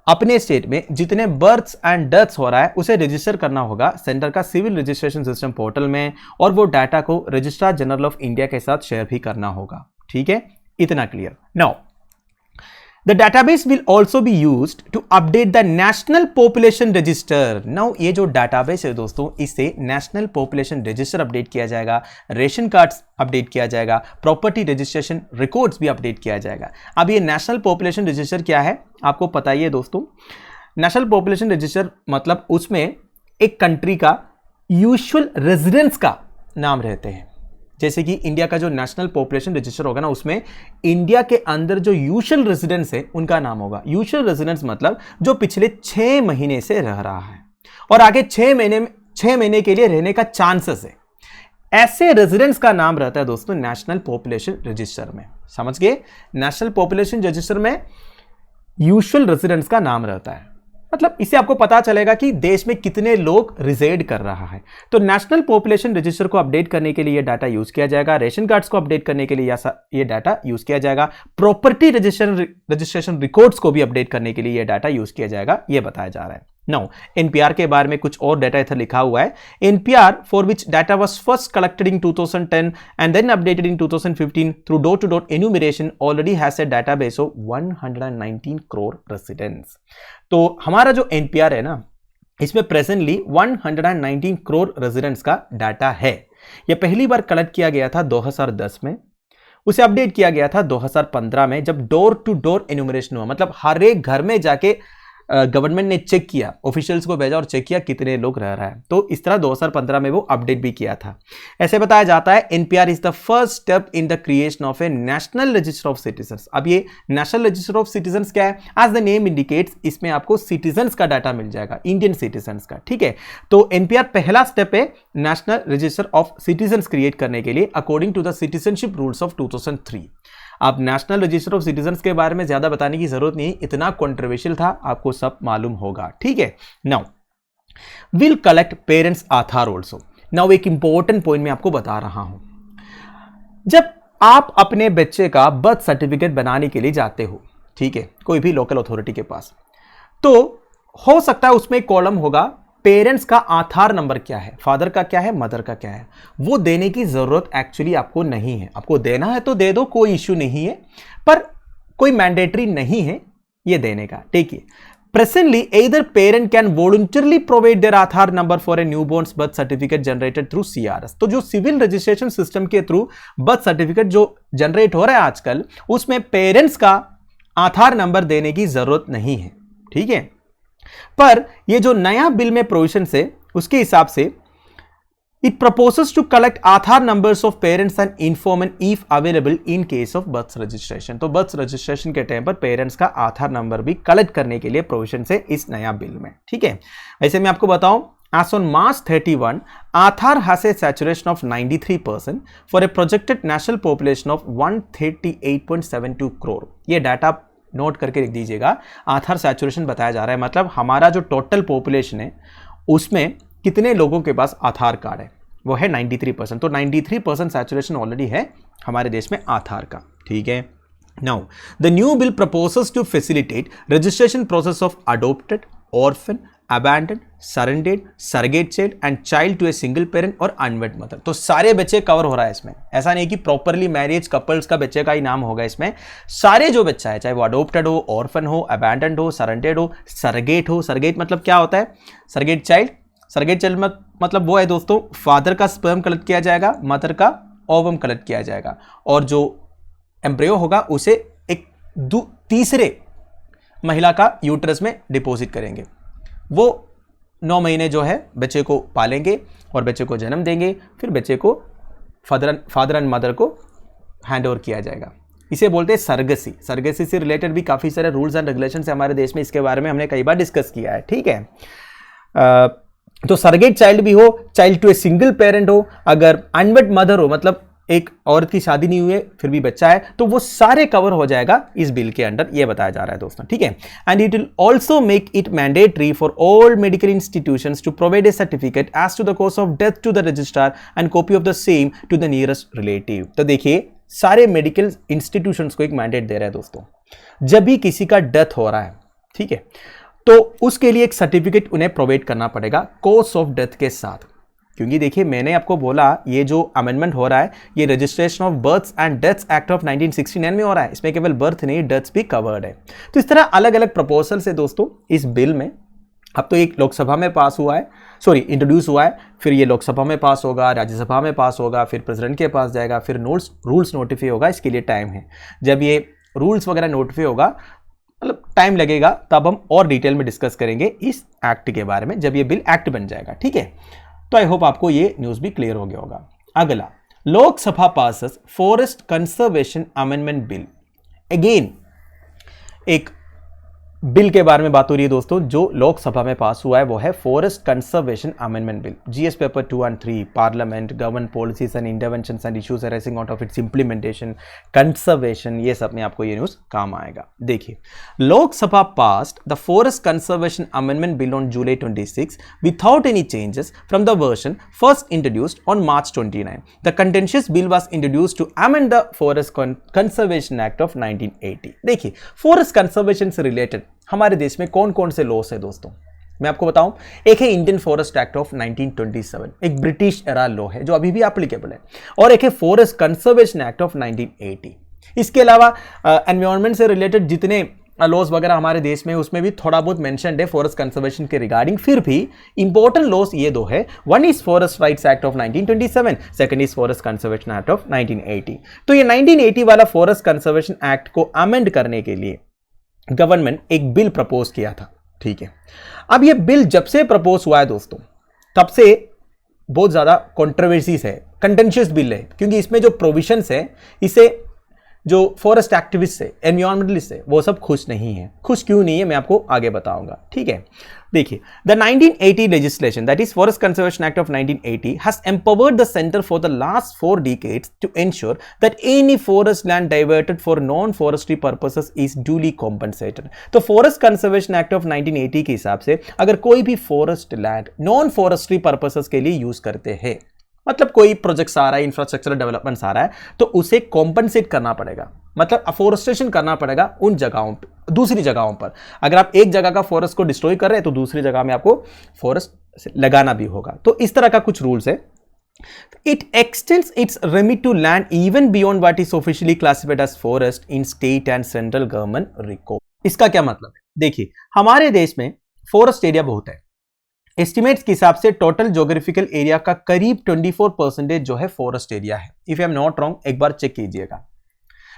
अपने स्टेट में जितने बर्थ्स एंड डेथ्स हो रहा है उसे रजिस्टर करना होगा सेंटर का सिविल रजिस्ट्रेशन सिस्टम पोर्टल में, और वो डाटा को रजिस्ट्रार जनरल ऑफ इंडिया के साथ शेयर भी करना होगा। ठीक है, इतना clear? Now The database will also be used to update the National Population Register। Now ये जो database है दोस्तों, इससे National Population Register अपडेट किया जाएगा, रेशन कार्ड्स अपडेट किया जाएगा, प्रॉपर्टी रजिस्ट्रेशन रिकॉर्ड्स भी अपडेट किया जाएगा। अब ये नेशनल पॉपुलेशन रजिस्टर क्या है आपको पता ही है दोस्तों। नेशनल पॉपुलेशन रजिस्टर मतलब उसमें एक कंट्री का यूजुअल रेजिडेंस का नाम रहते हैं। जैसे कि इंडिया का जो नेशनल पॉपुलेशन रजिस्टर होगा ना, उसमें इंडिया के अंदर जो यूजुअल रेजिडेंस है उनका नाम होगा। यूजुअल रेजिडेंस मतलब जो पिछले 6 महीने से रह रहा है और आगे 6 महीने के लिए रहने का चांसेस है, ऐसे रेजिडेंट्स का नाम रहता है दोस्तों नेशनल पॉपुलेशन रजिस्टर में। समझ गए? नेशनल पॉपुलेशन रजिस्टर में यूजुअल रेजिडेंट्स का नाम रहता है, मतलब इससे आपको पता चलेगा कि देश में कितने लोग रिजेड कर रहा है। तो नेशनल पॉपुलेशन रजिस्टर को अपडेट करने के लिए ये डाटा यूज किया जाएगा, रेशन कार्ड्स को अपडेट करने के लिए ये डाटा यूज किया जाएगा, प्रॉपर्टी रजिस्ट्रेशन रिकॉर्ड्स को भी अपडेट करने के लिए ये डाटा यूज किया जाएगा, ये बताया जा रहा है। नाउ एनपीआर के बारे में कुछ और डाटा इधर लिखा हुआ है। NPR for which data was first collected in 2010 and then updated in 2015 through door to door enumeration already has a database of 119 crore residents. तो हमारा जो एनपीआर है ना, इसमें प्रेजेंटली 119 करोड़ रेजिडेंट्स का डाटा है। यह पहली बार कलेक्ट किया गया था 2010 में, उसे अपडेट किया गया था 2015 में, जब डोर टू डोर एन्यूमरेशन हुआ, मतलब हर एक घर में जाके गवर्नमेंट ने चेक किया, ऑफिशियल्स को भेजा और चेक किया कितने लोग रह रहा है। तो इस तरह 2015 में वो अपडेट भी किया था। ऐसे बताया जाता है NPR is the first step in the creation of A national register of citizens. अब ये नेशनल रजिस्टर ऑफ सिटीजन्स क्या है? एज द नेम इंडिकेट्स, इसमें आपको सिटीजन्स का डाटा मिल जाएगा, इंडियन सिटीजन्स का। ठीक है, तो एनपीआर पहला स्टेप है national register of citizens create करने के लिए according to the citizenship rules of 2003। अब नेशनल रजिस्टर ऑफ सिटीजन्स के बारे में ज्यादा बताने की जरूरत नहीं, इतना कंट्रोवर्शियल था, आपको सब मालूम होगा। ठीक है, now will collect parents Aadhaar also. Now एक इंपॉर्टेंट पॉइंट मैं आपको बता रहा हूं, जब आप अपने बच्चे का बर्थ सर्टिफिकेट बनाने के लिए जाते हो, ठीक है, कोई भी लोकल अथॉरिटी के पास, तो हो सकता है उसमें कॉलम होगा पेरेंट्स का आधार नंबर क्या है, फादर का क्या है, मदर का क्या है। वो देने की जरूरत एक्चुअली आपको नहीं है, आपको देना है तो दे दो, कोई इश्यू नहीं है, पर कोई मैंडेटरी नहीं है ये देने का। देखिए presently either parent can voluntarily provide their Aadhaar number for a newborn's birth certificate generated through CRS। तो जो सिविल रजिस्ट्रेशन सिस्टम के थ्रू बर्थ सर्टिफिकेट जो जनरेट हो रहा है आजकल, उसमें पेरेंट्स का आधार नंबर देने की जरूरत नहीं है, ठीक है। पर ये जो नया बिल में प्रोविजन है उसके हिसाब से it proposes to collect Aadhaar numbers of parents and informant if available in case of birth registration। तो बर्थ रजिस्ट्रेशन के टाइम पर पेरेंट्स का आधार नंबर भी कलेक्ट करने के लिए प्रोविजन है इस नया बिल में, ठीक है। वैसे मैं आपको बताऊं, as on March 31, Aadhaar has a saturation of 93% for a projected national population of 138.72 crore। ये डाटा नोट करके लिख दीजिएगा। आधार सैचुरेशन बताया जा रहा है, मतलब हमारा जो टोटल पॉपुलेशन है उसमें कितने लोगों के पास आधार कार्ड है, वो है 93%। तो 93% सैचुरेशन ऑलरेडी है हमारे देश में आधार का, ठीक है। Now the new bill proposes to facilitate registration process of adopted, orphan, abandon, surrendered, surrogate child and child to a single parent और अनवेड मदर। तो सारे बच्चे कवर हो रहा है इसमें, ऐसा नहीं कि प्रॉपरली मैरिज कपल्स का बच्चे का ही नाम होगा इसमें। सारे जो बच्चा है, चाहे वो अडॉप्टेड हो, ऑर्फन हो, अबैंडन हो, सरेंडेड हो, सरगेट हो। सरगेट मतलब क्या होता है? सरगेट चाइल्ड, सरगेट चाइल्ड मतलब वो है दोस्तों, फादर का स्पर्म कलेक्ट किया जाएगा, मदर का ओवम कलेक्ट किया जाएगा, और जो एम्ब्रियो होगा उसे एक तीसरे महिला का यूट्रस में डिपॉजिट करेंगे। वो 9 महीने जो है बच्चे को पालेंगे और बच्चे को जन्म देंगे, फिर बच्चे को फादर एंड मदर को हैंड ओवर किया जाएगा। इसे बोलते हैं सरगसी। सरगसी से रिलेटेड भी काफ़ी सारे रूल्स एंड रेगुलेशन है हमारे देश में, इसके बारे में हमने कई बार डिस्कस किया है, ठीक है। तो सरगेट चाइल्ड भी हो, child to a single parent हो, अगर अनवेड मदर हो, मतलब एक औरत की शादी नहीं हुई है फिर भी बच्चा है, तो वो सारे कवर हो जाएगा इस बिल के अंडर, ये बताया जा रहा है दोस्तों, ठीक है। And it will also make it mandatory for all medical institutions to provide a certificate as to the cause of death to the registrar and copy of the same to the nearest relative. तो देखिए सारे medical institutions को एक mandate दे रहा है दोस्तों, जब भी किसी का डेथ हो रहा है, ठीक है, तो उसके लिए एक सर्टिफिकेट उन्हें प्रोवाइड करना पड़ेगा कोर्स ऑफ डेथ के साथ। क्योंकि देखिए मैंने आपको बोला ये जो अमेंडमेंट हो रहा है ये registration of births and deaths act of 1969 में हो रहा है, इसमें केवल बर्थ नहीं डेथ्स भी कवर्ड है। तो इस तरह अलग अलग प्रपोजल से दोस्तों इस बिल में, अब तो एक लोकसभा में पास हुआ है, सॉरी इंट्रोड्यूस हुआ है, फिर ये लोकसभा में पास होगा, राज्यसभा में पास होगा, फिर प्रेसिडेंट के पास जाएगा, फिर रूल्स नोटिफाई होगा, इसके लिए टाइम है। जब ये रूल्स वगैरह नोटिफाई होगा, मतलब टाइम लगेगा, तब हम और डिटेल में डिस्कस करेंगे इस एक्ट के बारे में जब ये बिल एक्ट बन जाएगा, ठीक है। तो आई होप आपको ये न्यूज़ भी क्लियर हो गया होगा। अगला, Lok Sabha passes forest conservation amendment bill. Again एक बिल के बारे में बात हो रही है दोस्तों, जो लोकसभा में पास हुआ है वो है forest conservation amendment bill. GS paper 2 and 3, parliament, government policies and interventions and issues arising out of its implementation, conservation, ये सब में आपको ये न्यूज़ काम आएगा। देखिए, Lok Sabha passed the forest conservation amendment bill on July 26 without any changes from the version first introduced on March 29। The contentious bill was introduced to amend the forest conservation act of 1980। देखिए, forest conservation से related हमारे देश में कौन कौन से loss है दोस्तों, मैं आपको बताऊं। एक है इंडियन फॉरेस्ट एक्ट ऑफ 1927, एक ब्रिटिश एरा लॉ है जो अभी भी एप्लीकेबल है, और एक है फॉरेस्ट कंजर्वेशन एक्ट ऑफ 1980। इसके अलावा एनवायरनमेंट से रिलेटेड जितने लॉज वगैरह हमारे देश में, उसमें भी थोड़ा बहुत मेंशन्ड है फॉरेस्ट कंजर्वेशन के रिगार्डिंग। फिर भी इंपॉर्टेंट लॉस ये दो है, one is forest rights act of 1927, second is forest conservation act of 1980। तो ये 1980 वाला फॉरेस्ट कंजर्वेशन एक्ट को अमेंड करने के लिए गवर्नमेंट एक बिल प्रपोज किया था, ठीक है। अब ये बिल जब से प्रपोज हुआ है दोस्तों, तब से बहुत ज्यादा कंट्रोवर्सीज है, कंटेंशियस बिल है, क्योंकि इसमें जो प्रोविजंस है, इसे जो फॉरेस्ट एक्टिविस्ट है, एनवायरमेंटलिस्ट है, वो सब खुश नहीं है। खुश क्यों नहीं है मैं आपको आगे बताऊंगा, ठीक है। देखिए, the 1980 legislation, that is Forest Conservation Act of 1980, has empowered the center for the last 4 decades to ensure that any forest land diverted for non-forestry purposes is duly compensated। तो Forest Conservation Act of 1980 के हिसाब से अगर कोई भी forest land non forestry purposes के लिए use करते हैं, मतलब कोई प्रोजेक्ट्स आ रहा है, इंफ्रास्ट्रक्चर डेवलपमेंट्स आ रहा है, तो उसे कॉम्पनसेट करना पड़ेगा, मतलब अफोरेस्टेशन करना पड़ेगा उन जगहों पर, दूसरी जगहों पर। अगर आप एक जगह का फॉरेस्ट को डिस्ट्रॉय कर रहे हैं तो दूसरी जगह में आपको फॉरेस्ट लगाना भी होगा। तो इस तरह का कुछ रूल्स है It extends its remit to land even beyond what is officially classified as forest in state and central government record. इसका क्या मतलब है? देखिए, हमारे देश में फॉरेस्ट एरिया बहुत है। एस्टिमेट्स के हिसाब से टोटल ज्योग्राफिकल एरिया का करीब 24% जो है फॉरेस्ट एरिया है। If I am not wrong, एक बार चेक कीजिएगा।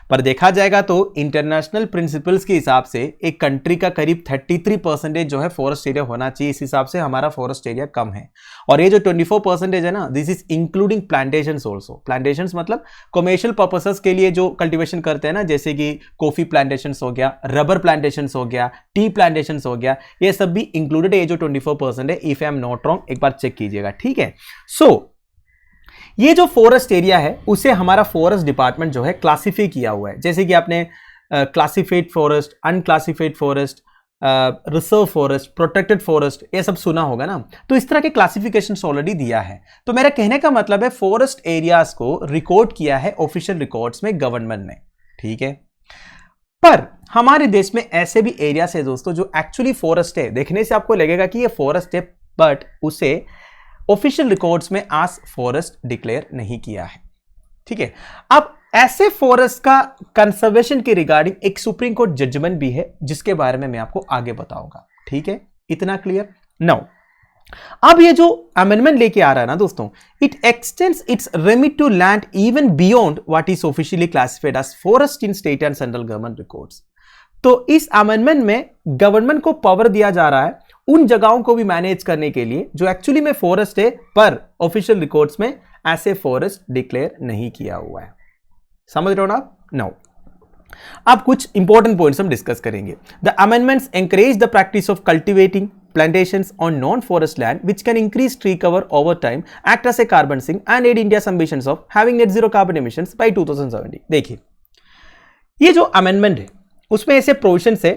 पर देखा जाएगा तो इंटरनेशनल प्रिंसिपल्स के हिसाब से एक कंट्री का करीब 33% जो है फॉरेस्ट एरिया होना चाहिए। इस हिसाब से हमारा फॉरेस्ट एरिया कम है। और ये जो 24% है ना, this is including plantations also. Plantations मतलब कमर्शियल पर्पसेस के लिए जो कल्टीवेशन करते हैं ना, जैसे कि कॉफी प्लांटेशंस हो गया, रबर प्लांटेशंस हो गया, टी प्लांटेशंस हो गया, ये सब भी इंक्लूडेड है। ये जो 24% है, if I am not wrong, एक बार चेक कीजिएगा, ठीक है। सो ये जो फॉरेस्ट एरिया है उसे हमारा फॉरेस्ट डिपार्टमेंट जो है क्लासिफाई किया हुआ है। जैसे कि आपने classified forest, unclassified forest, reserve forest, protected forest, ये सब सुना होगा ना। तो इस तरह के क्लासिफिकेशन ऑलरेडी दिया है। तो मेरा कहने का मतलब है फॉरेस्ट एरियाज को रिकॉर्ड किया है ऑफिशियल रिकॉर्ड्स में गवर्नमेंट ने, ठीक है। पर हमारे देश में ऐसे भी एरियाज है दोस्तों जो एक्चुअली फॉरेस्ट है। देखने से आपको लगेगा कि ये फॉरेस्ट है, बट उसे ऑफिशियल रिकॉर्ड्स में आज फॉरेस्ट डिक्लेयर नहीं किया है, ठीक है। अब ऐसे फॉरेस्ट का कंजर्वेशन के रिगार्डिंग एक सुप्रीम कोर्ट जजमेंट भी है, जिसके बारे में मैं आपको आगे बताऊंगा, ठीक है। इतना क्लियर? नाउ अब ये जो अमेंडमेंट लेके आ रहा है ना दोस्तों, it extends its remit to land even beyond what is officially classified as forest in state and central government records. तो इस अमेंडमेंट में गवर्नमेंट को पावर दिया जा रहा है उन जगहों को भी मैनेज करने के लिए जो एक्चुअली में फॉरेस्ट है, पर ऑफिशियल रिकॉर्ड्स में ऐसे फॉरेस्ट डिक्लेयर नहीं किया हुआ है। समझ रहे हो ना आप? नाउ अब कुछ इंपॉर्टेंट पॉइंट्स हम डिस्कस करेंगे। The amendments encourage the practice of cultivating plantations on non-forest land which can increase tree cover over time, act as a carbon sink and aid India's ambitions of having net zero carbon emissions by 2070। देखिए, ये जो amendment है उसमें ऐसे provisions है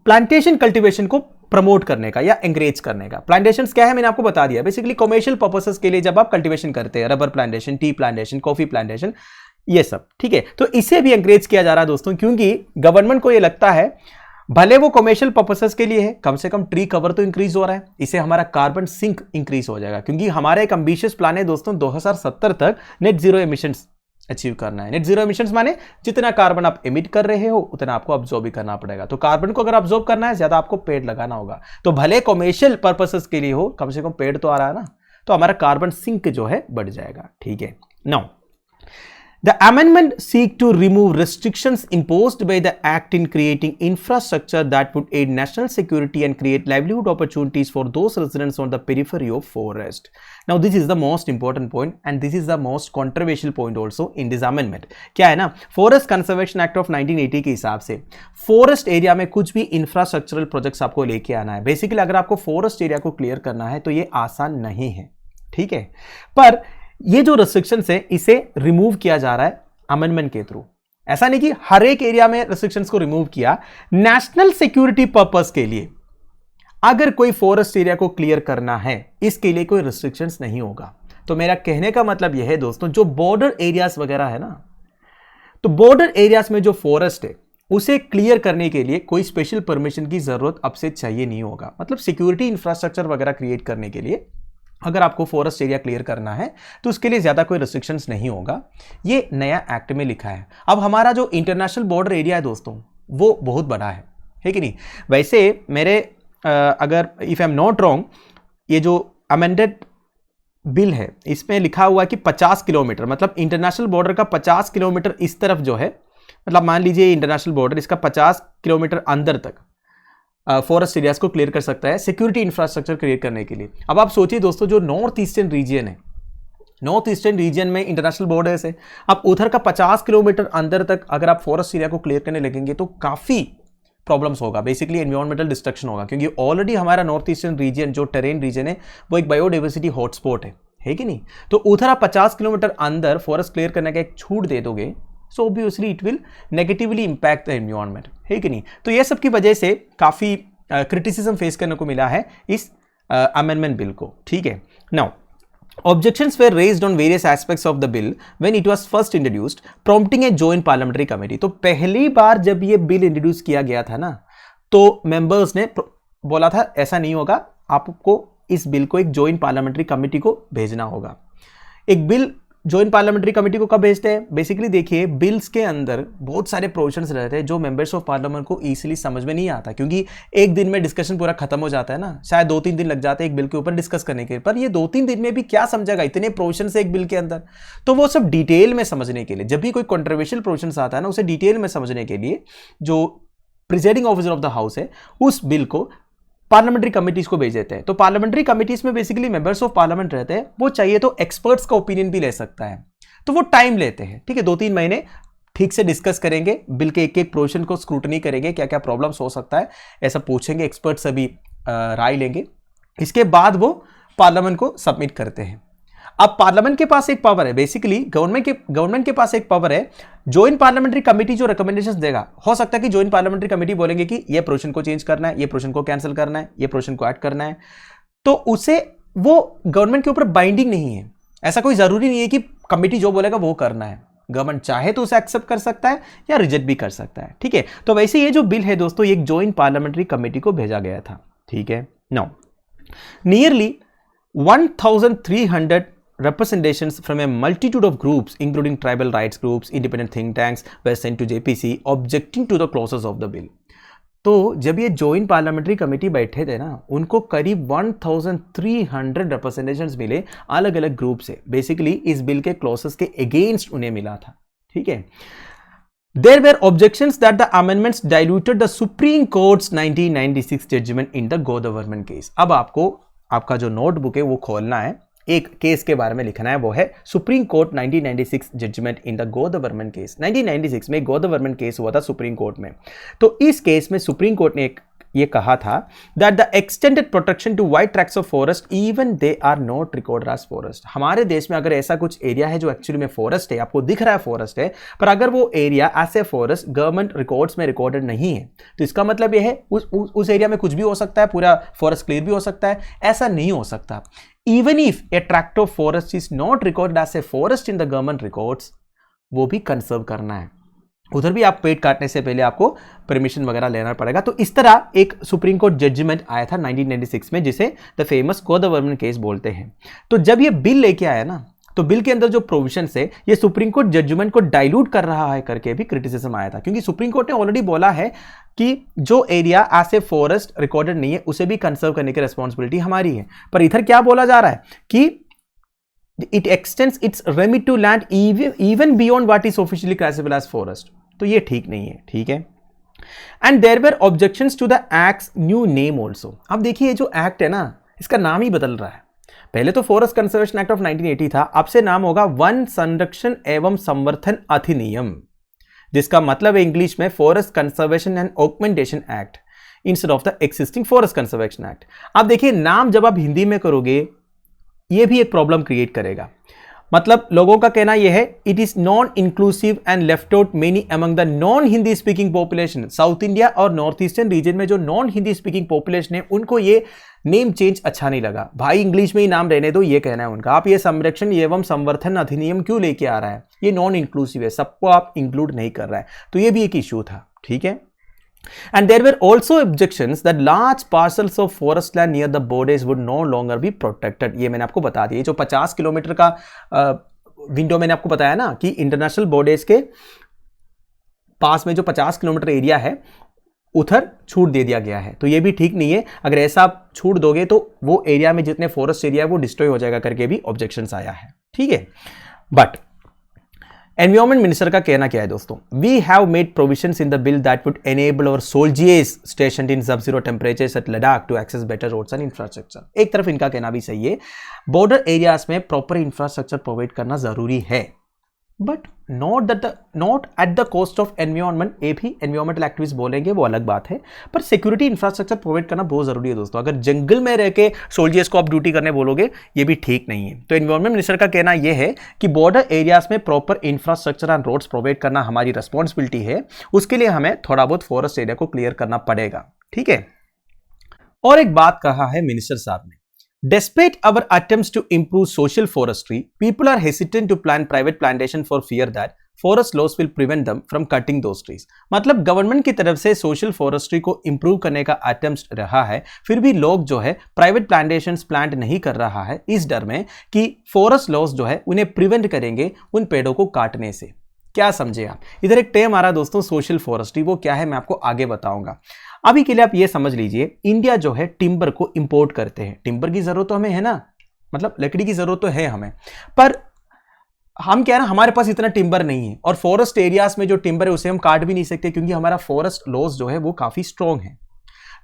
plantation cultivation को promote करने का या एंकरेज करने का। प्लांटेशंस क्या है मैंने आपको बता दिया, बेसिकली कमर्शियल पर्पसेस के लिए जब आप कल्टीवेशन करते हैं, rubber plantation, tea plantation, coffee plantation, ये सब, ठीक है। तो इसे भी एंकरेज किया जा रहा है दोस्तों, क्योंकि गवर्नमेंट को ये लगता है भले वो कमर्शियल पर्पसेस के लिए है, कम से कम ट्री कवर तो इंक्रीज हो रहा है, इससे हमारा कार्बन सिंक इंक्रीज हो जाएगा। क्योंकि हमारा एक एम्बिशियस प्लान है दोस्तों, 2070 तक नेट जीरो एमिशंस अचीव करना है। नेट जीरो एमिशंस माने जितना कार्बन आप एमिट कर रहे हो उतना आपको अब्जॉर्ब भी करना पड़ेगा। तो कार्बन को अगर अब्जॉर्ब करना है, ज्यादा आपको पेड़ लगाना होगा। तो भले कमर्शियल पर्पसेस के लिए हो, कम से कम पेड़ तो आ रहा है ना, तो हमारा कार्बन सिंक जो है बढ़ जाएगा, ठीक है। Now the amendment seek to remove restrictions imposed by the act in creating infrastructure that would aid national security and create livelihood opportunities for those residents on the periphery of forest. Now this is the most important point and this is the most controversial point also in this amendment. क्या है ना, forest conservation act of 1980 के हिसाब से forest area में कुछ भी infrastructural projects आपको लेके आना है। बेसिकली अगर आपको फॉरेस्ट एरिया को क्लियर करना है तो ये आसान नहीं है, ठीक है। पर ये जो रिस्ट्रिक्शंस है इसे रिमूव किया जा रहा है अमेंडमेंट के थ्रू। ऐसा नहीं कि हर एक एरिया में रिस्ट्रिक्शंस को रिमूव किया, नेशनल सिक्योरिटी पर्पस के लिए अगर कोई फॉरेस्ट एरिया को क्लियर करना है, इसके लिए कोई रिस्ट्रिक्शंस नहीं होगा। तो मेरा कहने का मतलब यह है दोस्तों, जो बॉर्डर एरियाज वगैरह है ना, तो बॉर्डर एरियाज में जो फॉरेस्ट है उसे क्लियर करने के लिए कोई स्पेशल परमिशन की जरूरत अब से चाहिए नहीं होगा। मतलब सिक्योरिटी इंफ्रास्ट्रक्चर वगैरह क्रिएट करने के लिए अगर आपको फॉरेस्ट एरिया क्लियर करना है तो उसके लिए ज्यादा कोई रिस्ट्रिक्शंस नहीं होगा। ये नया एक्ट में लिखा है। अब हमारा जो इंटरनेशनल बॉर्डर एरिया है दोस्तों, वो बहुत बड़ा है कि नहीं। वैसे मेरे अगर if I am not wrong, ये जो अमेंडेड बिल है इसमें लिखा हुआ है कि 50 किलोमीटर, मतलब इंटरनेशनल बॉर्डर का 50 किलोमीटर इस तरफ जो है, मतलब मान लीजिए इंटरनेशनल बॉर्डर इसका 50 किलोमीटर अंदर तक फॉरेस्ट एरियाज को क्लियर कर सकता है सिक्योरिटी इंफ्रास्ट्रक्चर क्रिएट करने के लिए। अब आप सोचिए दोस्तों, जो नॉर्थ ईस्टर्न रीजन है, नॉर्थ ईस्टर्न रीजन में इंटरनेशनल बॉर्डर्स है, अब उधर का 50 किलोमीटर अंदर तक अगर आप फॉरेस्ट एरिया को क्लियर करने लगेंगे तो काफी प्रॉब्लम्स होगा। बेसिकली एनवायरमेंटल डिस्ट्रक्शन होगा, क्योंकि ऑलरेडी हमारा नॉर्थ ईस्टर्न रीजन जो टेरेन रीजन है वो एक बायोडाइवर्सिटी हॉटस्पॉट है कि नहीं। तो उधर आप 50 किलोमीटर अंदर फॉरेस्ट क्लियर करने का एक छूट दे दोगे, so obviously it will negatively impact the environment, है कि नहीं। तो ये सब की वजह से काफी क्रिटिसिज्म फेस करने को मिला है इस अमेंडमेंट बिल को, ठीक है। Now objections were raised on various aspects of the bill when it was first introduced, prompting a joint parliamentary committee। तो पहली बार जब ये बिल इंट्रोड्यूस किया गया था ना, तो मेंबर्स ने बोला था ऐसा नहीं होगा, आपको इस बिल को एक जॉइंट पार्लियामेंट्री कमेटी को भेजना होगा। एक बिल जॉइंट पार्लियामेंट्री कमेटी को कब भेजते हैं? बेसिकली देखिए, बिल्स के अंदर बहुत सारे प्रोविजंस रहते हैं जो मेंबर्स ऑफ पार्लियामेंट को इजीली समझ में नहीं आता, क्योंकि एक दिन में डिस्कशन पूरा खत्म हो जाता है ना, शायद 2-3 दिन लग जाते हैं एक बिल के ऊपर डिस्कस करने के। पर ये 2-3 दिन में भी क्या समझेगा, इतने प्रोविजंस है एक बिल के अंदर। तो वो सब डिटेल में समझने के लिए, जब भी कोई कंट्रोवर्शियल प्रोविजंस आता है ना, उसे डिटेल में समझने के लिए जो presiding officer of the house है उस बिल को पार्लियामेंट्री कमिटीज को भेज देते हैं। तो पार्लियामेंट्री कमिटीज में बेसिकली मेंबर्स ऑफ पार्लियामेंट रहते हैं, वो चाहिए तो एक्सपर्ट्स का ओपिनियन भी ले सकता है, तो वो टाइम लेते हैं। ठीक है, 2-3 महीने ठीक से डिस्कस करेंगे, बिल के एक एक प्रोविजन को स्क्रूटनी करेंगे, क्या क्या प्रॉब्लम्स हो सकता है ऐसा पूछेंगे, एक्सपर्ट से भी राय लेंगे। इसके बाद वो पार्लियामेंट को सबमिट करते हैं। अब पार्लियामेंट के पास एक पावर है, बेसिकली गवर्नमेंट के पास एक पावर है। जॉइंट पार्लियामेंट्री कमेटी जो रिकमेंडेशंस देगा, हो सकता है कि जॉइंट पार्लियामेंट्री कमेटी बोलेंगे कि ये प्रोविजन को चेंज करना है, ये प्रोविजन को कैंसिल करना है, ये प्रोविजन को ऐड करना है, तो उसे वो गवर्नमेंट के ऊपर बाइंडिंग नहीं है। ऐसा कोई जरूरी नहीं है कि कमेटी जो बोलेगा वो करना है। गवर्नमेंट चाहे तो उसे एक्सेप्ट कर सकता है या रिजेक्ट भी कर सकता है। ठीक है, तो वैसे ये जो बिल है दोस्तों, ये एक जॉइंट पार्लियामेंट्री कमेटी को भेजा गया था। ठीक है, now nearly 1300 representations from a multitude of groups including tribal rights groups, independent think tanks were sent to JPC objecting to the clauses of the bill. तो जब ये जॉइंट पार्लियामेंट्री कमेटी बैठे थे ना, उनको करीब 1300 रिप्रेजेंटेशंस मिले अलग अलग ग्रुप से, बेसिकली इस बिल के क्लॉसेस के अगेंस्ट उन्हें मिला था। ठीक है, There were objections that the amendments diluted the Supreme Court's 1996 judgment in the Godavarman case. अब आपको आपका जो नोटबुक है वो खोलना है, एक केस के बारे में लिखना है, वो है supreme court 1996 judgment in the Godavarman case. 1996 में गोदावर्मन केस हुआ था सुप्रीम कोर्ट में। तो इस केस में सुप्रीम कोर्ट ने ये कहा था that the extended protection to wide tracts of forest even they are not recorded as forest. हमारे देश में अगर ऐसा कुछ एरिया है जो एक्चुअली में फॉरेस्ट है, आपको दिख रहा है फॉरेस्ट है, पर अगर वो area as a forest government records में रिकॉर्डेड नहीं है, तो इसका मतलब ये है उस एरिया में कुछ भी हो सकता है, पूरा फॉरेस्ट क्लियर भी हो सकता है। ऐसा नहीं हो सकता। Even if a tract of forest is not recorded as a forest in the government records, वो भी कंसर्व करना है। उधर भी आप पेड़ काटने से पहले आपको परमिशन वगैरह लेना पड़ेगा। तो इस तरह एक सुप्रीम कोर्ट जजमेंट आया था 1996 में, जिसे द फेमस गोदावर्मन केस बोलते हैं। तो जब ये बिल लेके आया ना, तो बिल के अंदर जो प्रोविजन है ये सुप्रीम कोर्ट जजमेंट को डाइल्यूट कर रहा है करके भी क्रिटिसिज्म आया था, क्योंकि सुप्रीम कोर्ट ने ऑलरेडी बोला है कि जो area as a forest recorded नहीं है उसे भी कंसर्व करने की रिस्पॉन्सिबिलिटी हमारी है। पर इधर क्या बोला जा रहा है कि it extends its remit to land even beyond what is officially classified as forest. तो ये ठीक नहीं है। ठीक है, and there were objections to the acts new name also. अब देखिए जो एक्ट है ना, इसका नाम ही बदल रहा है। पहले तो फॉरेस्ट कंजर्वेशन एक्ट ऑफ 1980 था, अब से नाम होगा वन संरक्षण एवं संवर्धन अधिनियम, जिसका मतलब है इंग्लिश में forest conservation and augmentation act instead of the existing forest conservation act. अब देखिए नाम जब आप हिंदी में करोगे ये भी एक प्रॉब्लम क्रिएट करेगा। मतलब लोगों का कहना यह है it is non inclusive and left out many among the non Hindi speaking population. South India और नॉर्थ ईस्टर्न रीजन में जो नॉन हिंदी स्पीकिंग पॉपुलेशन है उनको ये नेम चेंज अच्छा नहीं लगा। भाई इंग्लिश में ही नाम रहने दो, ये कहना है उनका। आप ये संरक्षण एवं संवर्धन अधिनियम क्यों लेके आ रहा है, ये नॉन इंक्लूसिव है, सबको आप इंक्लूड नहीं कर रहा है। तो ये भी एक इशू था। ठीक है, and there were also objections that large parcels of forest land near the borders would no longer be protected। ये मैंने आपको बता दिया, जो 50 किलोमीटर का विंडो मैंने आपको बताया ना कि इंटरनेशनल बॉर्डर्स के पास में जो 50 किलोमीटर एरिया है उधर छूट दे दिया गया है। तो ये भी ठीक नहीं है। अगर ऐसा आप छूट दोगे तो वो एरिया में जितने फॉरेस्ट एरिया है वो डिस्ट्रॉय हो जाएगा करके भी ऑब्जेक्शंस आया है। ठीक है, बट एनवायरमेंट मिनिस्टर का कहना क्या है दोस्तों, we have made provisions in the bill that would enable our soldiers stationed in sub zero temperatures at Ladakh to access better roads and infrastructure. एक तरफ इनका कहना भी सही है, बॉर्डर एरियाज में प्रॉपर इंफ्रास्ट्रक्चर प्रोवाइड करना जरूरी है, but not at the cost of environment. ये भी एनवायरमेंटल एक्टिविस्ट बोलेंगे, वो अलग बात है, पर सिक्योरिटी इंफ्रास्ट्रक्चर प्रोवाइड करना बहुत जरूरी है दोस्तों। अगर जंगल में रह के सोल्जर्स को आप ड्यूटी करने बोलोगे ये भी ठीक नहीं है। तो एनवायरमेंट मिनिस्टर का कहना यह है कि बॉर्डर एरियाज में proper infrastructure and roads provide करना हमारी रिस्पॉन्सिबिलिटी है, उसके लिए हमें थोड़ा बहुत फॉरेस्ट एरिया को क्लियर करना पड़ेगा। ठीक है, और एक बात कहा है मिनिस्टर साहब ने, despite our attempts to improve social forestry, people are hesitant to plant private plantation for fear that forest loss will prevent them from cutting those trees. मतलब गवर्नमेंट की तरफ से सोशल फॉरेस्ट्री को इंप्रूव करने का attempt रहा है, फिर भी लोग जो है प्राइवेट प्लांटेशंस प्लांट नहीं कर रहा है इस डर में कि फॉरेस्ट लॉस जो है उन्हें प्रिवेंट करेंगे उन पेड़ों को काटने से। क्या समझे आप? इधर एक टर्म आ रहा है दोस्तों सोशल फॉरेस्ट्री, वो क्या है मैं आपको आगे बताऊंगा। अभी के लिए आप ये समझ लीजिए, इंडिया जो है टिम्बर को इंपोर्ट करते हैं। टिम्बर की जरूरत तो हमें है ना, मतलब लकड़ी की जरूरत तो है हमें, पर हम क्या है ना, हमारे पास इतना टिम्बर नहीं है, और फॉरेस्ट एरियाज में जो टिम्बर है उसे हम काट भी नहीं सकते क्योंकि हमारा फॉरेस्ट लॉस जो है वो काफी स्ट्रॉन्ग है।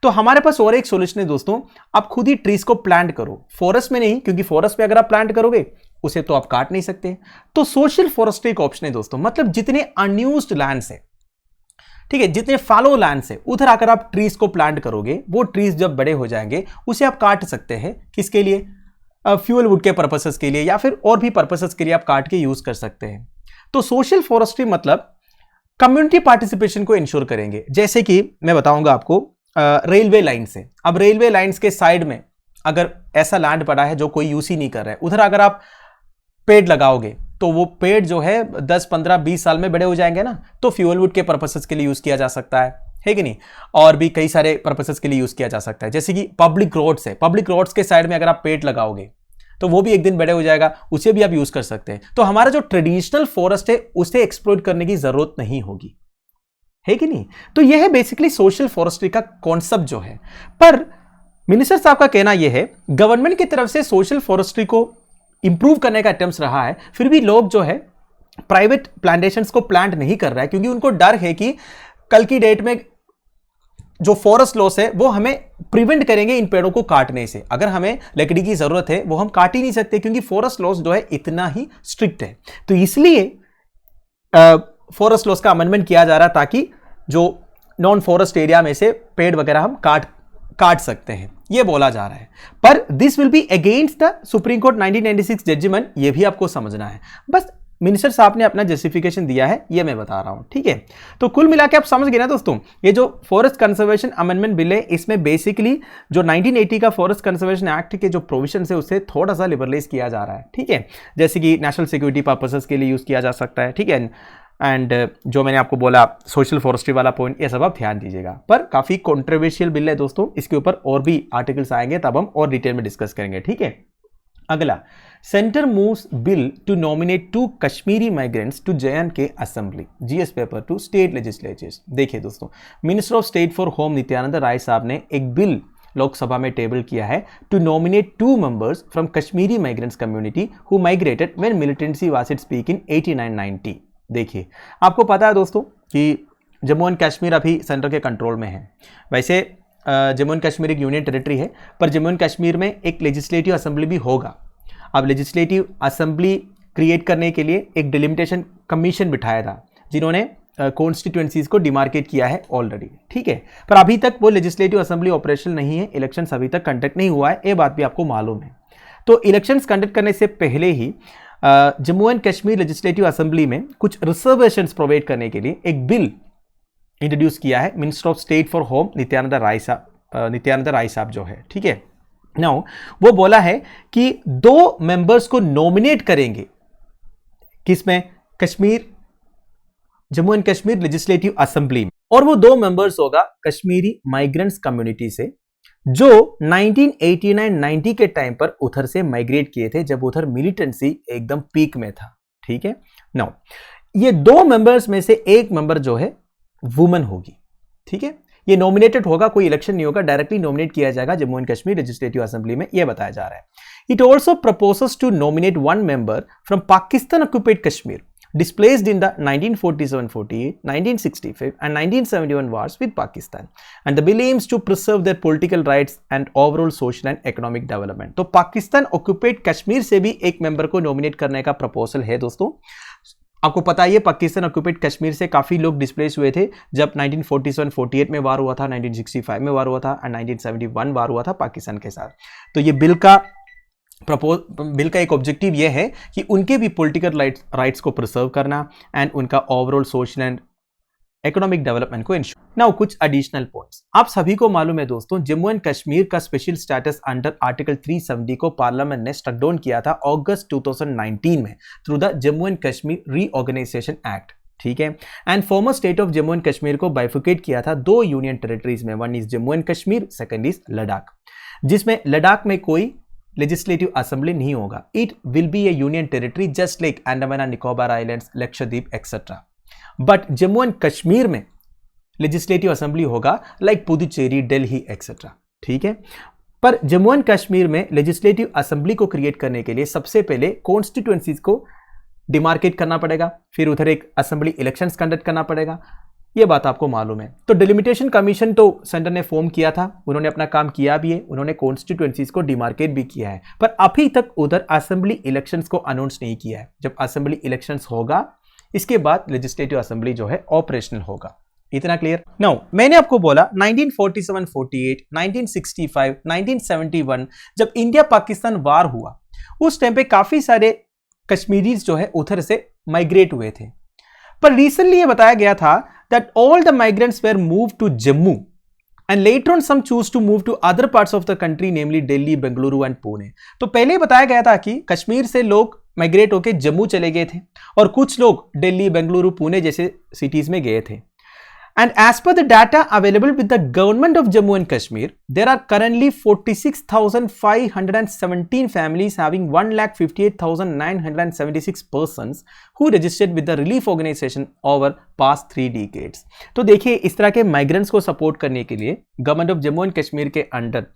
तो हमारे पास और एक सोल्यूशन है दोस्तों, आप खुद ही ट्रीज को प्लांट करो, फॉरेस्ट में नहीं, क्योंकि फॉरेस्ट में अगर आप प्लांट करोगे उसे तो आप काट नहीं सकते। तो सोशल फॉरेस्ट्री एक ऑप्शन है दोस्तों, मतलब जितने अनयूज्ड लैंड्स है, ठीक है, जितने फॉलो लैंड्स है, उधर आकर आप ट्रीज को प्लांट करोगे, वो ट्रीज जब बड़े हो जाएंगे उसे आप काट सकते हैं। किसके लिए? फ्यूल वुड के पर्पसेस के लिए या फिर और भी पर्पसेस के लिए आप काट के यूज कर सकते हैं। तो सोशल फॉरेस्ट्री मतलब कम्युनिटी पार्टिसिपेशन को इंश्योर करेंगे। जैसे कि मैं बताऊंगा आपको, रेलवे लाइन से, अब रेलवे लाइंस के साइड में अगर ऐसा लैंड पड़ा है जो कोई यूज ही नहीं कर रहा है, उधर अगर आप पेड़ लगाओगे तो वो पेड़ जो है 10, 15, 20 साल में बड़े हो जाएंगे ना, तो फ्यूल वुड के पर्पसेस के लिए यूज किया जा सकता है कि नहीं? और भी कई सारे पर्पसेस के लिए यूज किया जा सकता है। जैसे कि पब्लिक रोड्स है, पब्लिक रोड्स के साइड में अगर आप पेड़ लगाओगे तो वो भी एक दिन बड़े हो जाएगा, उसे भी आप यूज कर सकते हैं। तो हमारा जो ट्रेडिशनल फॉरेस्ट है उसे एक्सप्लॉइट करने की जरूरत नहीं होगी, है कि नहीं? तो यह है बेसिकली सोशल फॉरेस्ट्री का कॉन्सेप्ट जो है। पर मिनिस्टर साहब का कहना यह है, गवर्नमेंट की तरफ से सोशल फॉरेस्ट्री को इंप्रूव करने का अटेम्प्ट रहा है, फिर भी लोग जो है प्राइवेट प्लांटेशंस को प्लांट नहीं कर रहा है क्योंकि उनको डर है कि कल की डेट में जो फॉरेस्ट लॉस है वो हमें प्रिवेंट करेंगे इन पेड़ों को काटने से। अगर हमें लकड़ी की जरूरत है वो हम काट ही नहीं सकते क्योंकि फॉरेस्ट लॉस जो है इतना ही स्ट्रिक्ट है। तो इसलिए फॉरेस्ट लॉस का अमेंडमेंट किया जा रहा है ताकि जो नॉन फॉरेस्ट एरिया में से पेड़ वगैरह हम काट सकते हैं, ये बोला जा रहा है। पर this will be against the supreme court 1996 judgment, ये भी आपको समझना है। बस मिनिस्टर साहब ने अपना जस्टिफिकेशन दिया है, ये मैं बता रहा हूं, ठीक है? तो कुल मिला के आप समझ गए ना दोस्तों, ये जो फॉरेस्ट कंजर्वेशन अमेंडमेंट बिल है इसमें बेसिकली जो 1980 का फॉरेस्ट कंजर्वेशन एक्ट के जो प्रोविजन है उसे थोड़ा सा लिबरलाइज किया जा रहा है, ठीक है? जैसे कि नेशनल सिक्योरिटी पर्पसेस के लिए यूज किया जा सकता है, ठीक है? एंड जो मैंने आपको बोला सोशल फॉरेस्ट्री वाला पॉइंट, ये सब आप ध्यान दीजिएगा। पर काफी कॉन्ट्रोवर्शियल बिल है दोस्तों, इसके ऊपर और भी आर्टिकल्स आएंगे तब हम और डिटेल में डिस्कस करेंगे, ठीक है? अगला, center moves bill to nominate 2 Kashmiri migrants to J&K assembly, GS paper 2 state legislatures. देखिए दोस्तों, minister of state for home Nityanand Rai साहब ने एक बिल लोकसभा में टेबल किया है to nominate 2 members from Kashmiri migrants community who migrated when militancy was it peak in 89-90। देखिए, आपको पता है दोस्तों कि जम्मू एंड कश्मीर अभी सेंटर के कंट्रोल में है। वैसे जम्मू एंड कश्मीर एक यूनियन टेरिटरी है, पर जम्मू एंड कश्मीर में एक लेजिस्लेटिव असेंबली भी होगा। अब लेजिस्लेटिव असेंबली क्रिएट करने के लिए एक डिलिमिटेशन कमीशन बिठाया था जिन्होंने कॉन्स्टिट्यूएंसीज को डिमार्केट किया है ऑलरेडी, ठीक है? पर अभी तक वो लेजिस्लेटिव असेंबली ऑपरेशनल नहीं है, इलेक्शंस अभी तक कंडक्ट नहीं हुआ है, ये बात भी आपको मालूम है। तो इलेक्शंस कंडक्ट करने से पहले ही Jammu and Kashmir legislative assembly में कुछ रिजर्वेशंस प्रोवाइड करने के लिए एक बिल इंट्रोड्यूस किया है minister of state for home Nityanand Rai साहब जो है, ठीक है? नाउ वो बोला है कि 2 मेंबर्स को नॉमिनेट करेंगे, किसमें? Jammu and Kashmir legislative assembly में, और वो 2 मेंबर्स होगा कश्मीरी माइग्रेंट्स कम्युनिटी से जो 1989-90 के टाइम पर उधर से माइग्रेट किए थे जब उधर मिलिटेंसी एकदम पीक में था, ठीक है? नाउ ये 2 मेंबर्स में से एक मेंबर जो है वुमन होगी, ठीक है? ये नॉमिनेटेड होगा, कोई इलेक्शन नहीं होगा, डायरेक्टली नॉमिनेट किया जाएगा Jammu and Kashmir legislative assembly में, यह बताया जा रहा है। It also proposes to nominate 1 member from Pakistan occupied Kashmir displaced in the 1947-48, 1965 and 1971 wars with Pakistan, and the bill aims to preserve their political rights and overall social and economic development। तो Pakistan occupied Kashmir से भी एक member को nominate करने का proposal है दोस्तों। आपको पता है पाकिस्तान ऑक्युपाइड कश्मीर से काफी लोग डिस्प्लेस हुए थे जब 1947-48 में वार हुआ था, 1965 में वार हुआ था एंड 1971 वार हुआ था पाकिस्तान के साथ। तो ये बिल का एक ऑब्जेक्टिव ये है कि उनके भी पॉलिटिकल राइट्स को प्रिजर्व करना एंड उनका overall social and economic development को इंश्योर नाउ कुछ एडिशनल पॉइंट्स। आप सभी को मालूम है दोस्तों, जम्मू एंड कश्मीर का स्पेशल स्टेटस अंडर आर्टिकल 370 को पार्लियामेंट ने स्ट्रक डाउन किया था अगस्त 2019 में through the Jammu and Kashmir reorganisation act, ठीक है। And former state of Jammu and Kashmir को बाइफिकेट किया था दो यूनियन टेरिटरीज में, one is Jammu and Kashmir, second is Ladakh, जिसमें लद्दाख में कोई लेजिस्लेटिव असेंबली नहीं होगा। It will be a union territory just like Andaman and Nicobar islands, Lakshadweep etcetera. But Jammu and Kashmir में लेजिस्लेटिव असेंबली होगा लाइक पुदुचेरी, दिल्ली एक्सेट्रा, ठीक है। पर जम्मू एंड कश्मीर में लेजिस्लेटिव असेंबली को क्रिएट करने के लिए सबसे पहले कॉन्स्टिट्यूएंसीज को डिमार्केट करना पड़ेगा, फिर उधर एक असेंबली इलेक्शंस कंडक्ट करना पड़ेगा, ये बात आपको मालूम है। तो डिलिमिटेशन कमीशन तो सेंटर ने फॉर्म किया था, उन्होंने अपना काम किया भी है, उन्होंने कॉन्स्टिट्यूएंसीज को डिमार्केट भी किया है, पर अभी तक उधर असेंबली इलेक्शंस को अनाउंस नहीं किया है। जब असेंबली इलेक्शंस होगा इसके बाद लेजिस्लेटिव असेंबली जो है ऑपरेशनल होगा। इतना क्लियर? नाउ मैंने आपको बोला 1947-48, 1965, 1971 जब इंडिया पाकिस्तान वार हुआ उस टाइम पे काफी सारे कश्मीरीज जो है उधर से माइग्रेट हुए थे, पर रिसेंटली ये बताया गया था that all the migrants were move to Jammu and later on some choose to move to other parts of the country namely Delhi, Bengaluru and Pune. तो पहले बताया गया था कि कश्मीर से लोग माइग्रेट होकर जम्मू चले गए थे और कुछ लोग दिल्ली, बेंगलुरु, पुणे जैसे सिटीज में गए थे। And as per the data available with the government of Jammu and Kashmir, there are currently 46,517 families having 1,58,976 persons who registered with the relief organization over past 3 decades. तो देखिए इस तरह के माइग्रेंट्स को सपोर्ट करने के लिए government of Jammu and Kashmir के अंडर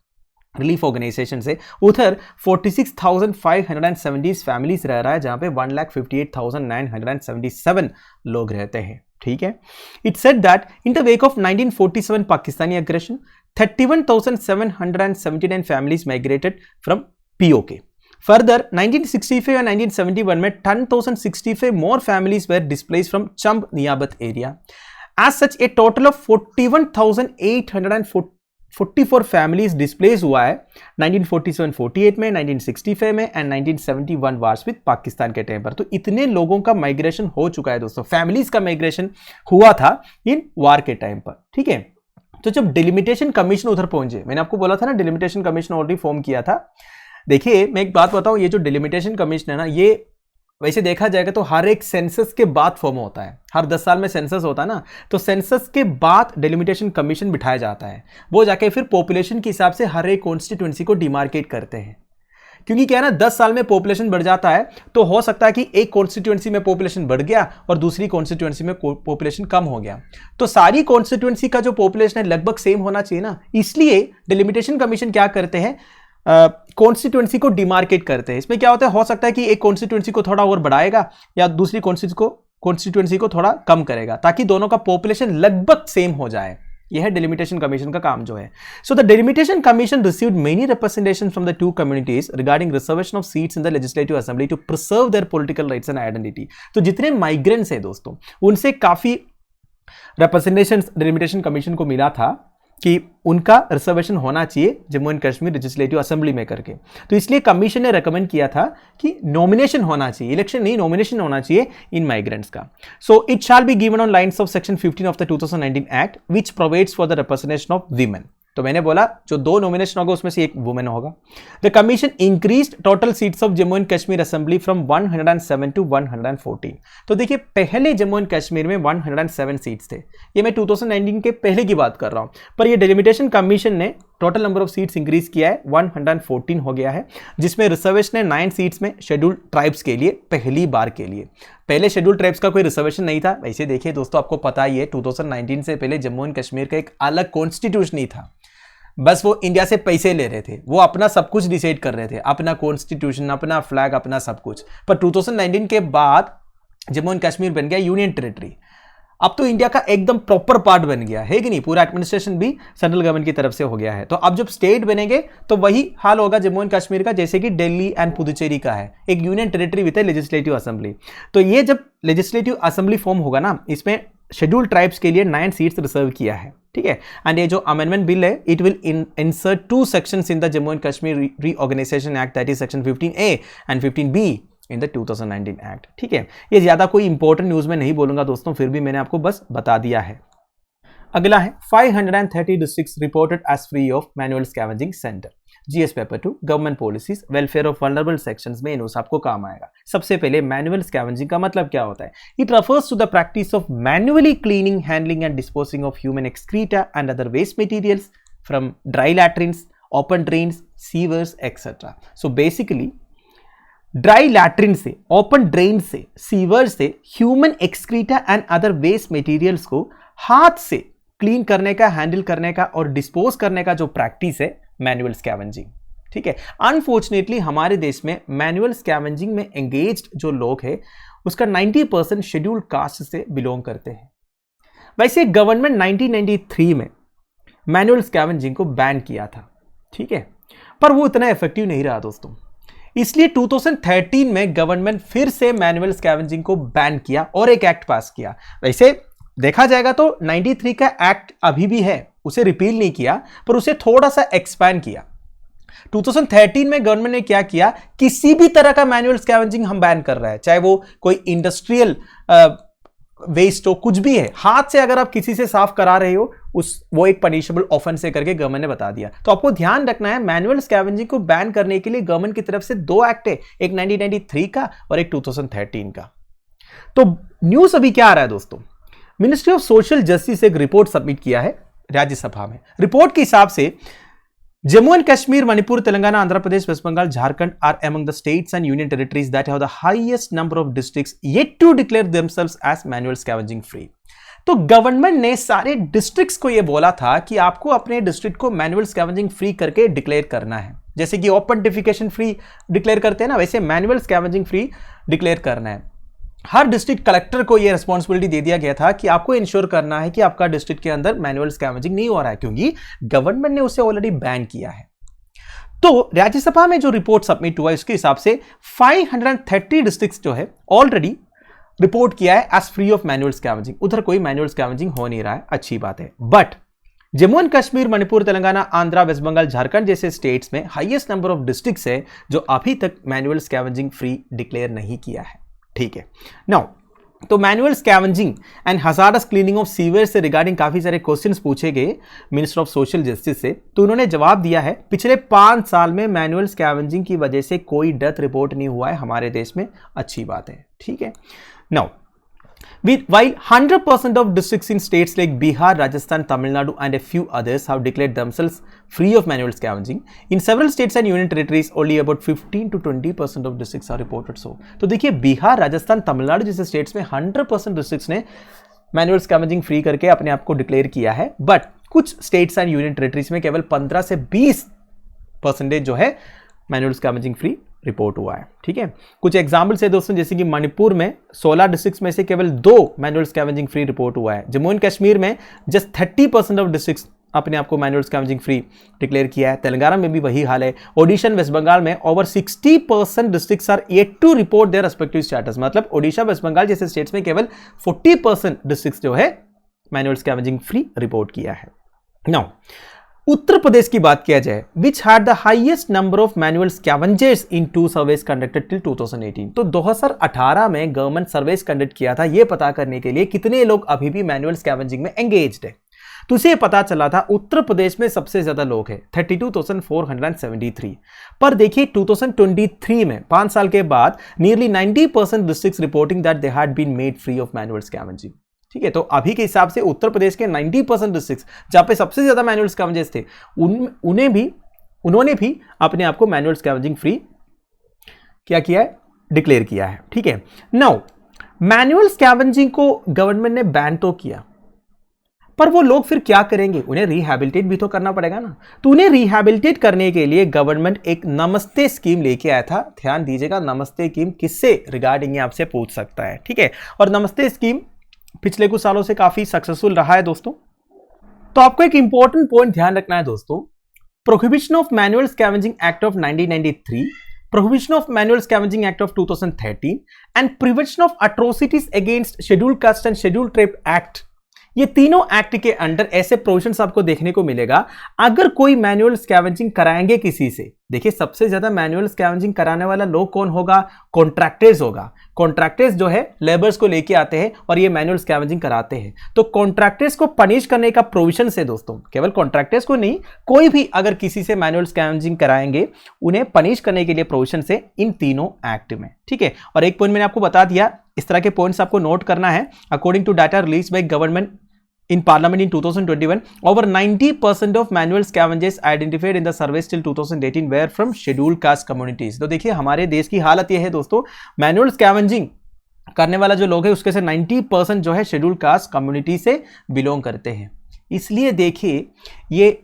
रिलीफ ऑर्गेनाइजेशन से उधर 46,570 फैमिलीज रह रहा है, जहां पे 1,58,977 लोग रहते हैं, ठीक है। It said that in the wake of 1947 Pakistani aggression 31,779 families migrated from PoK. Further 1965 और 1971 में 10,065 more families were displaced from Chamb Niabat area. As such a total of 41,844 families displace हुआ है 1947-48 में, 1965 में एंड 1971 वार्स विद पाकिस्तान के टाइम पर। तो इतने लोगों का माइग्रेशन हो चुका है दोस्तों, फैमिलीज का माइग्रेशन हुआ था इन वार के टाइम पर, ठीक है। तो जब डिलिमिटेशन कमीशन उधर पहुंचे, मैंने आपको बोला था ना डिलिमिटेशन कमीशन ऑलरेडी फॉर्म किया था। देखिए मैं एक बात बताऊं, ये जो डिलिमिटेशन कमीशन है ना, ये वैसे देखा जाएगा तो हर एक सेंसस के बाद फॉर्म होता है, हर 10 साल में सेंसस होता है ना, तो सेंसस के बाद डिलिमिटेशन कमीशन बिठाया जाता है। वो जाके फिर पॉपुलेशन के हिसाब से हर एक कॉन्स्टिट्यूएंसी को डिमार्केट करते हैं, क्योंकि क्या है ना 10 साल में पॉपुलेशन बढ़ जाता है तो हो सकता है कि एक कॉन्स्टिट्यूएंसी में पॉपुलेशन बढ़ गया और दूसरी कॉन्स्टिट्यूएंसी में पॉपुलेशन कम हो गया, तो सारी कॉन्स्टिट्यूएंसी का जो पॉपुलेशन है लगभग सेम होना चाहिए ना, इसलिए डिलिमिटेशन कमीशन क्या करते हैं, कॉन्स्टिट्यूएंसी को डिमार्केट करते हैं। इसमें क्या होता है, हो सकता है कि एक कॉन्स्टिट्यूएंसी को थोड़ा और बढ़ाएगा या दूसरी कॉन्स्टिट्यूएंसी को थोड़ा कम करेगा, ताकि दोनों का पॉपुलेशन लगभग सेम हो जाए। यह है डिलिमिटेशन कमीशन का काम जो है। So the delimitation commission received many representation from the two communities regarding reservation of seats in the legislative assembly to preserve their political rights and identity. तो जितने माइग्रेंट्स हैं दोस्तों, उनसे काफी रिप्रेजेंटेशन डिलिमिटेशन कमीशन को मिला था कि उनका रिजर्वेशन होना चाहिए Jammu and Kashmir legislative assembly में करके। तो इसलिए कमीशन ने रेकमेंड किया था कि नॉमिनेशन होना चाहिए, इलेक्शन नहीं नॉमिनेशन होना चाहिए इन माइग्रेंट्स का। So it shall be given on lines of section 15 of the 2019 act which provides for the representation of women. तो मैंने बोला जो 2 नॉमिनेशन होगा उसमें से एक वुमेन होगा। The commission increased total seats of Jammu and Kashmir assembly from 107 to 114। तो देखिए पहले जम्मू एंड कश्मीर में 107 सीट्स थे, ये मैं 2019 के पहले की बात कर रहा हूं, पर ये डिलिमिटेशन कमीशन ने total number of seats increase किया है, 114 हो गया है, जिसमें रिजर्वेशन है 9 सीट्स में शेड्यूल्ड ट्राइब्स के लिए पहली बार के लिए। पहले शेड्यूल्ड ट्राइब्स का कोई रिजर्वेशन नहीं था। वैसे देखिए दोस्तों, आपको पता ही है 2019 से पहले जम्मू एंड कश्मीर का एक अलग कॉन्स्टिट्यूशन ही था, बस वो इंडिया से पैसे ले रहे थे, वो अपना सब कुछ डिसाइड कर रहे थे, अपना कॉन्स्टिट्यूशन, अपना फ्लैग, अपना सब कुछ। पर 2019 के बाद जम्मू एंड कश्मीर बन गया यूनियन टेरिटरी। अब तो इंडिया का एकदम प्रॉपर पार्ट बन गया है कि नहीं, पूरा एडमिनिस्ट्रेशन भी सेंट्रल गवर्नमेंट की तरफ से हो गया है। तो अब जब स्टेट बनेंगे तो वही हाल होगा जम्मू एंड कश्मीर का, जैसे कि दिल्ली एंड पुदुचेरी का है, एक union territory with legislative assembly. तो ये जब लेजिस्लेटिव असेंबली फॉर्म होगा ना, इसमें शेड्यूल्ड ट्राइब्स के लिए 9 सीट्स रिजर्व किया है, ठीक है। एंड ये जो अमेंडमेंट बिल है, it will insert 2 sections in the Jammu and Kashmir reorganisation act, that is section 15A and 15B in the 2019 act, ठीक है। ये ज्यादा कोई इंपॉर्टेंट न्यूज में नहीं बोलूंगा दोस्तों, फिर भी मैंने आपको बस बता दिया है। अगला है 530 districts reported as free of manual scavenging centre. GS paper 2 government policies welfare of vulnerable sections में न्यूज़ आपको काम आएगा। सबसे पहले मैनुअल स्कैवेंजिंग का मतलब क्या होता है? It refers to the practice of manually cleaning, handling and disposing of human excreta and other waste materials from dry latrines, open drains, sewers etcetera. So basically dry latrine से, open drain से, sewer से human excreta and other waste materials को हाथ से clean करने का, handle करने का और डिस्पोज करने का जो प्रैक्टिस है मैनुअल स्कैवेंजिंग। ठीक है, अनफॉर्चुनेटली हमारे देश में मैनुअल स्कैवेंजिंग में एंगेज्ड जो लोग हैं उसका 90% शेड्यूल्ड कास्ट से बिलोंग करते हैं। वैसे गवर्नमेंट 1993 में मैनुअल स्कैवेंजिंग को बैन किया था, ठीक है, पर वो इतना इफेक्टिव नहीं रहा दोस्तों। इसलिए 2013 में गवर्नमेंट फिर से मैनुअल स्कैवेंजिंग को बैन किया और एक एक्ट पास किया। वैसे देखा जाएगा तो 93 का एक्ट अभी भी है, उसे रिपील नहीं किया, पर उसे थोड़ा सा एक्सपैंड किया। 2013 में गवर्नमेंट ने क्या किया, किसी भी तरह का मैनुअल स्कैवेंजिंग हम बैन कर रहे हैं, चाहे वो कोई इंडस्ट्रियल वेस्ट हो, कुछ भी है, हाथ से अगर आप किसी से साफ करा रहे हो वो एक पनिशेबल ऑफेंस है करके गवर्नमेंट ने बता दिया। तो आपको ध्यान रखना है मैनुअल स्कैवेंजिंग को बैन करने के लिए गवर्नमेंट की तरफ से 2 एक्ट है, एक 1993 का और एक 2013 का। तो न्यूज अभी क्या आ रहा है दोस्तों, मिनिस्ट्री ऑफ सोशल जस्टिस एक रिपोर्ट सबमिट किया है राज्यसभा में। रिपोर्ट के हिसाब से Jammu and Kashmir, Manipur, Telangana, Andhra Pradesh, West Bengal, Jharkhand are among the states and union territories that have the highest number of districts yet to declare themselves as manual scavenging free। तो government ने सारे डिस्ट्रिक्ट्स को यह बोला था कि आपको अपने डिस्ट्रिक्ट को मैनुअल स्कैवेंजिंग फ्री करके डिक्लेयर करना है। जैसे कि ओपन डिफिकेशन फ्री डिक्लेयर करते हैं ना, वैसे मैनुअल स्कैवेंजिंग फ्री डिक्लेयर करना है। हर डिस्ट्रिक्ट कलेक्टर को यह रिस्पॉन्सिबिलिटी दे दिया गया था कि आपको इंश्योर करना है कि आपका डिस्ट्रिक्ट के अंदर मैनुअल स्कैवेंजिंग नहीं हो रहा है, क्योंकि गवर्नमेंट ने उसे ऑलरेडी बैन किया है। तो राज्यसभा में जो रिपोर्ट सबमिट हुआ इसके हिसाब से 530 डिस्ट्रिक्ट्स जो है ऑलरेडी रिपोर्ट किया है as free of manual scavenging. उधर कोई मैनुअल स्कैवेंजिंग हो नहीं रहा है, अच्छी बात है। But Jammu and Kashmir, Manipur, Telangana, Andhra, West Bengal, Jharkhand जैसे स्टेट्स में हाईएस्ट नंबर ऑफ डिस्ट्रिक्ट्स है जो अभी तक मैनुअल स्कैवेंजिंग फ्री डिक्लेयर नहीं किया है। ठीक है, नाउ तो manual scavenging and hazardous cleaning of sewer से रिगार्डिंग काफी सारे क्वेश्चंस पूछे गए मिनिस्टर ऑफ सोशल जस्टिस से, तो उन्होंने जवाब दिया है पिछले 5 साल में मैनुअल स्कैवेंजिंग की वजह से कोई डेथ रिपोर्ट नहीं हुआ है हमारे देश में, अच्छी बात है। ठीक है, now while 100% of districts in states like Bihar, Rajasthan, Tamil Nadu and a few others have declared themselves free of manual scavenging, in several states and union territories only about 15 to 20% of districts are reported so। तो देखिए बिहार, राजस्थान, तमिलनाडु जैसे states में 100% districts ने manual scavenging free करके अपने आप को declare किया है, बट कुछ स्टेट्स एंड यूनियन टेरिटरीज में केवल 15 से 20% जो है मैनुअल स्कैवेंजिंग फ्री रिपोर्ट हुआ है। ठीक है, कुछ एग्जाम्पल्स है दोस्तों, जैसे कि मणिपुर में 16 डिस्ट्रिक्ट्स में से केवल 2 मैनुअल स्कैवेंजिंग फ्री रिपोर्ट हुआ है। जम्मू एंड कश्मीर में जस्ट 30% ऑफ डिस्ट्रिक्ट्स अपने आप को मैनुअल स्कैवेंजिंग फ्री डिक्लेयर किया है। तेलंगाना में भी वही हाल है। ओडिशा, वेस्ट बंगाल में over 60% districts are yet to report their respective status, मतलब ओडिशा, वेस्ट बंगाल जैसे स्टेट्स में केवल 40% डिस्ट्रिक्ट्स जो है मैनुअल स्कैवेंजिंग फ्री रिपोर्ट किया है। नाउ उत्तर प्रदेश की बात किया जाए, which had the highest number of manual scavengers in 2 surveys conducted till 2018। तो 2018 में गवर्नमेंट सर्वेस कंडक्ट किया था यह पता करने के लिए कितने लोग अभी भी मैनुअल स्कैवेंजिंग में एंगेज्ड है। तो उसे पता चला था उत्तर प्रदेश में सबसे ज्यादा लोग हैं 32,473। पर देखिए 2023 में 5 साल के बाद nearly 90% districts reporting that they had been made free of manual scavenging. ठीक है, तो अभी के हिसाब से उत्तर प्रदेश के 90% डिस्ट्रिक्ट्स जहां पे सबसे ज्यादा मैनुअल स्कैवेंजर्स थे उन्होंने भी अपने आप को मैनुअल स्कैवेंजिंग फ्री क्या किया है, डिक्लेयर किया है। ठीक है, नाउ मैनुअल स्कैवेंजिंग को गवर्नमेंट ने बैन तो किया, पर वो लोग फिर क्या करेंगे, उन्हें रिहैबिलिटेट भी तो करना पड़ेगा ना। तो उन्हें रिहैबिलिटेट करने के लिए गवर्नमेंट एक नमस्ते स्कीम लेके आया था। ध्यान दीजिएगा, नमस्ते स्कीम किससे रिगार्डिंग आपसे पूछ सकता है। ठीक है, और नमस्ते स्कीम पिछले कुछ सालों से काफी सक्सेसफुल रहा है दोस्तों। तो आपको एक इंपॉर्टेंट पॉइंट ध्यान रखना है दोस्तों, prohibition of manual scavenging act of 1993, prohibition of manual scavenging act of 2013 and prevention of atrocities against scheduled caste and scheduled tribe act, ये तीनों एक्ट के अंडर ऐसे प्रोविजंस आपको देखने को मिलेगा। अगर कोई मैनुअल स्कैवेंजिंग कराएंगे किसी से, देखिए सबसे ज्यादा मैनुअल स्कैवेंजिंग कराने वाला लोग कौन होगा? कॉन्ट्रैक्टर्स होगा। कॉन्ट्रैक्टर्स जो है लेबर्स को लेके आते हैं और ये मैनुअल स्कैवेंजिंग कराते हैं। तो कॉन्ट्रैक्टर्स को पनिश करने का प्रोविजन है दोस्तों, केवल कॉन्ट्रैक्टर्स को नहीं, कोई भी अगर किसी से मैनुअल स्कैवेंजिंग कराएंगे उन्हें पनिश करने के लिए प्रोविजन है इन तीनों एक्ट में, ठीक है। और एक पॉइंट मैंने आपको बता दिया, इस तरह के पॉइंट्स आपको नोट करना है। According to data release by government in Parliament in 2021, over 90% of manual scavengers identified in the surveys till 2018 were from scheduled caste communities। तो देखिए हमारे देश की हालत यह है दोस्तों, मैनुअल स्कैवेंजिंग करने वाला जो लोग है उसके से 90% जो है शेड्यूल्ड कास्ट कम्युनिटी से बिलोंग करते हैं। इसलिए देखिए ये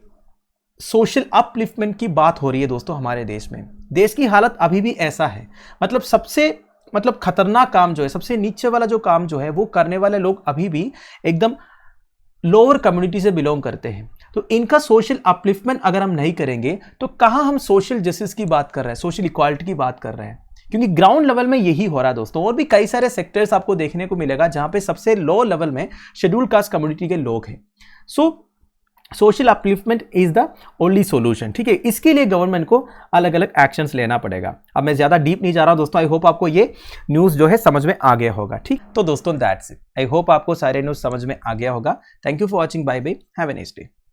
सोशल अपलिफ्टमेंट की बात हो रही है दोस्तों हमारे देश में। देश की हालत अभी भी ऐसा है, मतलब सबसे खतरनाक काम जो है, सबसे नीचे वाला जो काम जो है वो करने वाले लोग अभी भी एकदम लोअर कम्युनिटी से बिलोंग करते हैं। तो इनका सोशल अपलिफ्टमेंट अगर हम नहीं करेंगे तो कहां हम सोशल जस्टिस की बात कर रहे हैं, सोशल इक्वालिटी की बात कर रहे हैं, क्योंकि ग्राउंड लेवल में यही हो रहा है दोस्तों। और भी कई सारे सेक्टर्स आपको देखने को मिलेगा जहां पे सबसे लो लेवल में शेड्यूल्ड कास्ट कम्युनिटी के लोग हैं। So social upliftment is the only solution, ठीक है। इसके लिए गवर्नमेंट को अलग अलग एक्शंस लेना पड़ेगा। अब मैं ज्यादा डीप नहीं जा रहा हूं दोस्तों, आई होप आपको ये न्यूज़ जो है समझ में आ गया होगा, ठीक। तो दोस्तों दैट्स इट, आई होप आपको सारे न्यूज़ समझ में आ गया होगा। Thank you for watching, bye bye, have a nice day.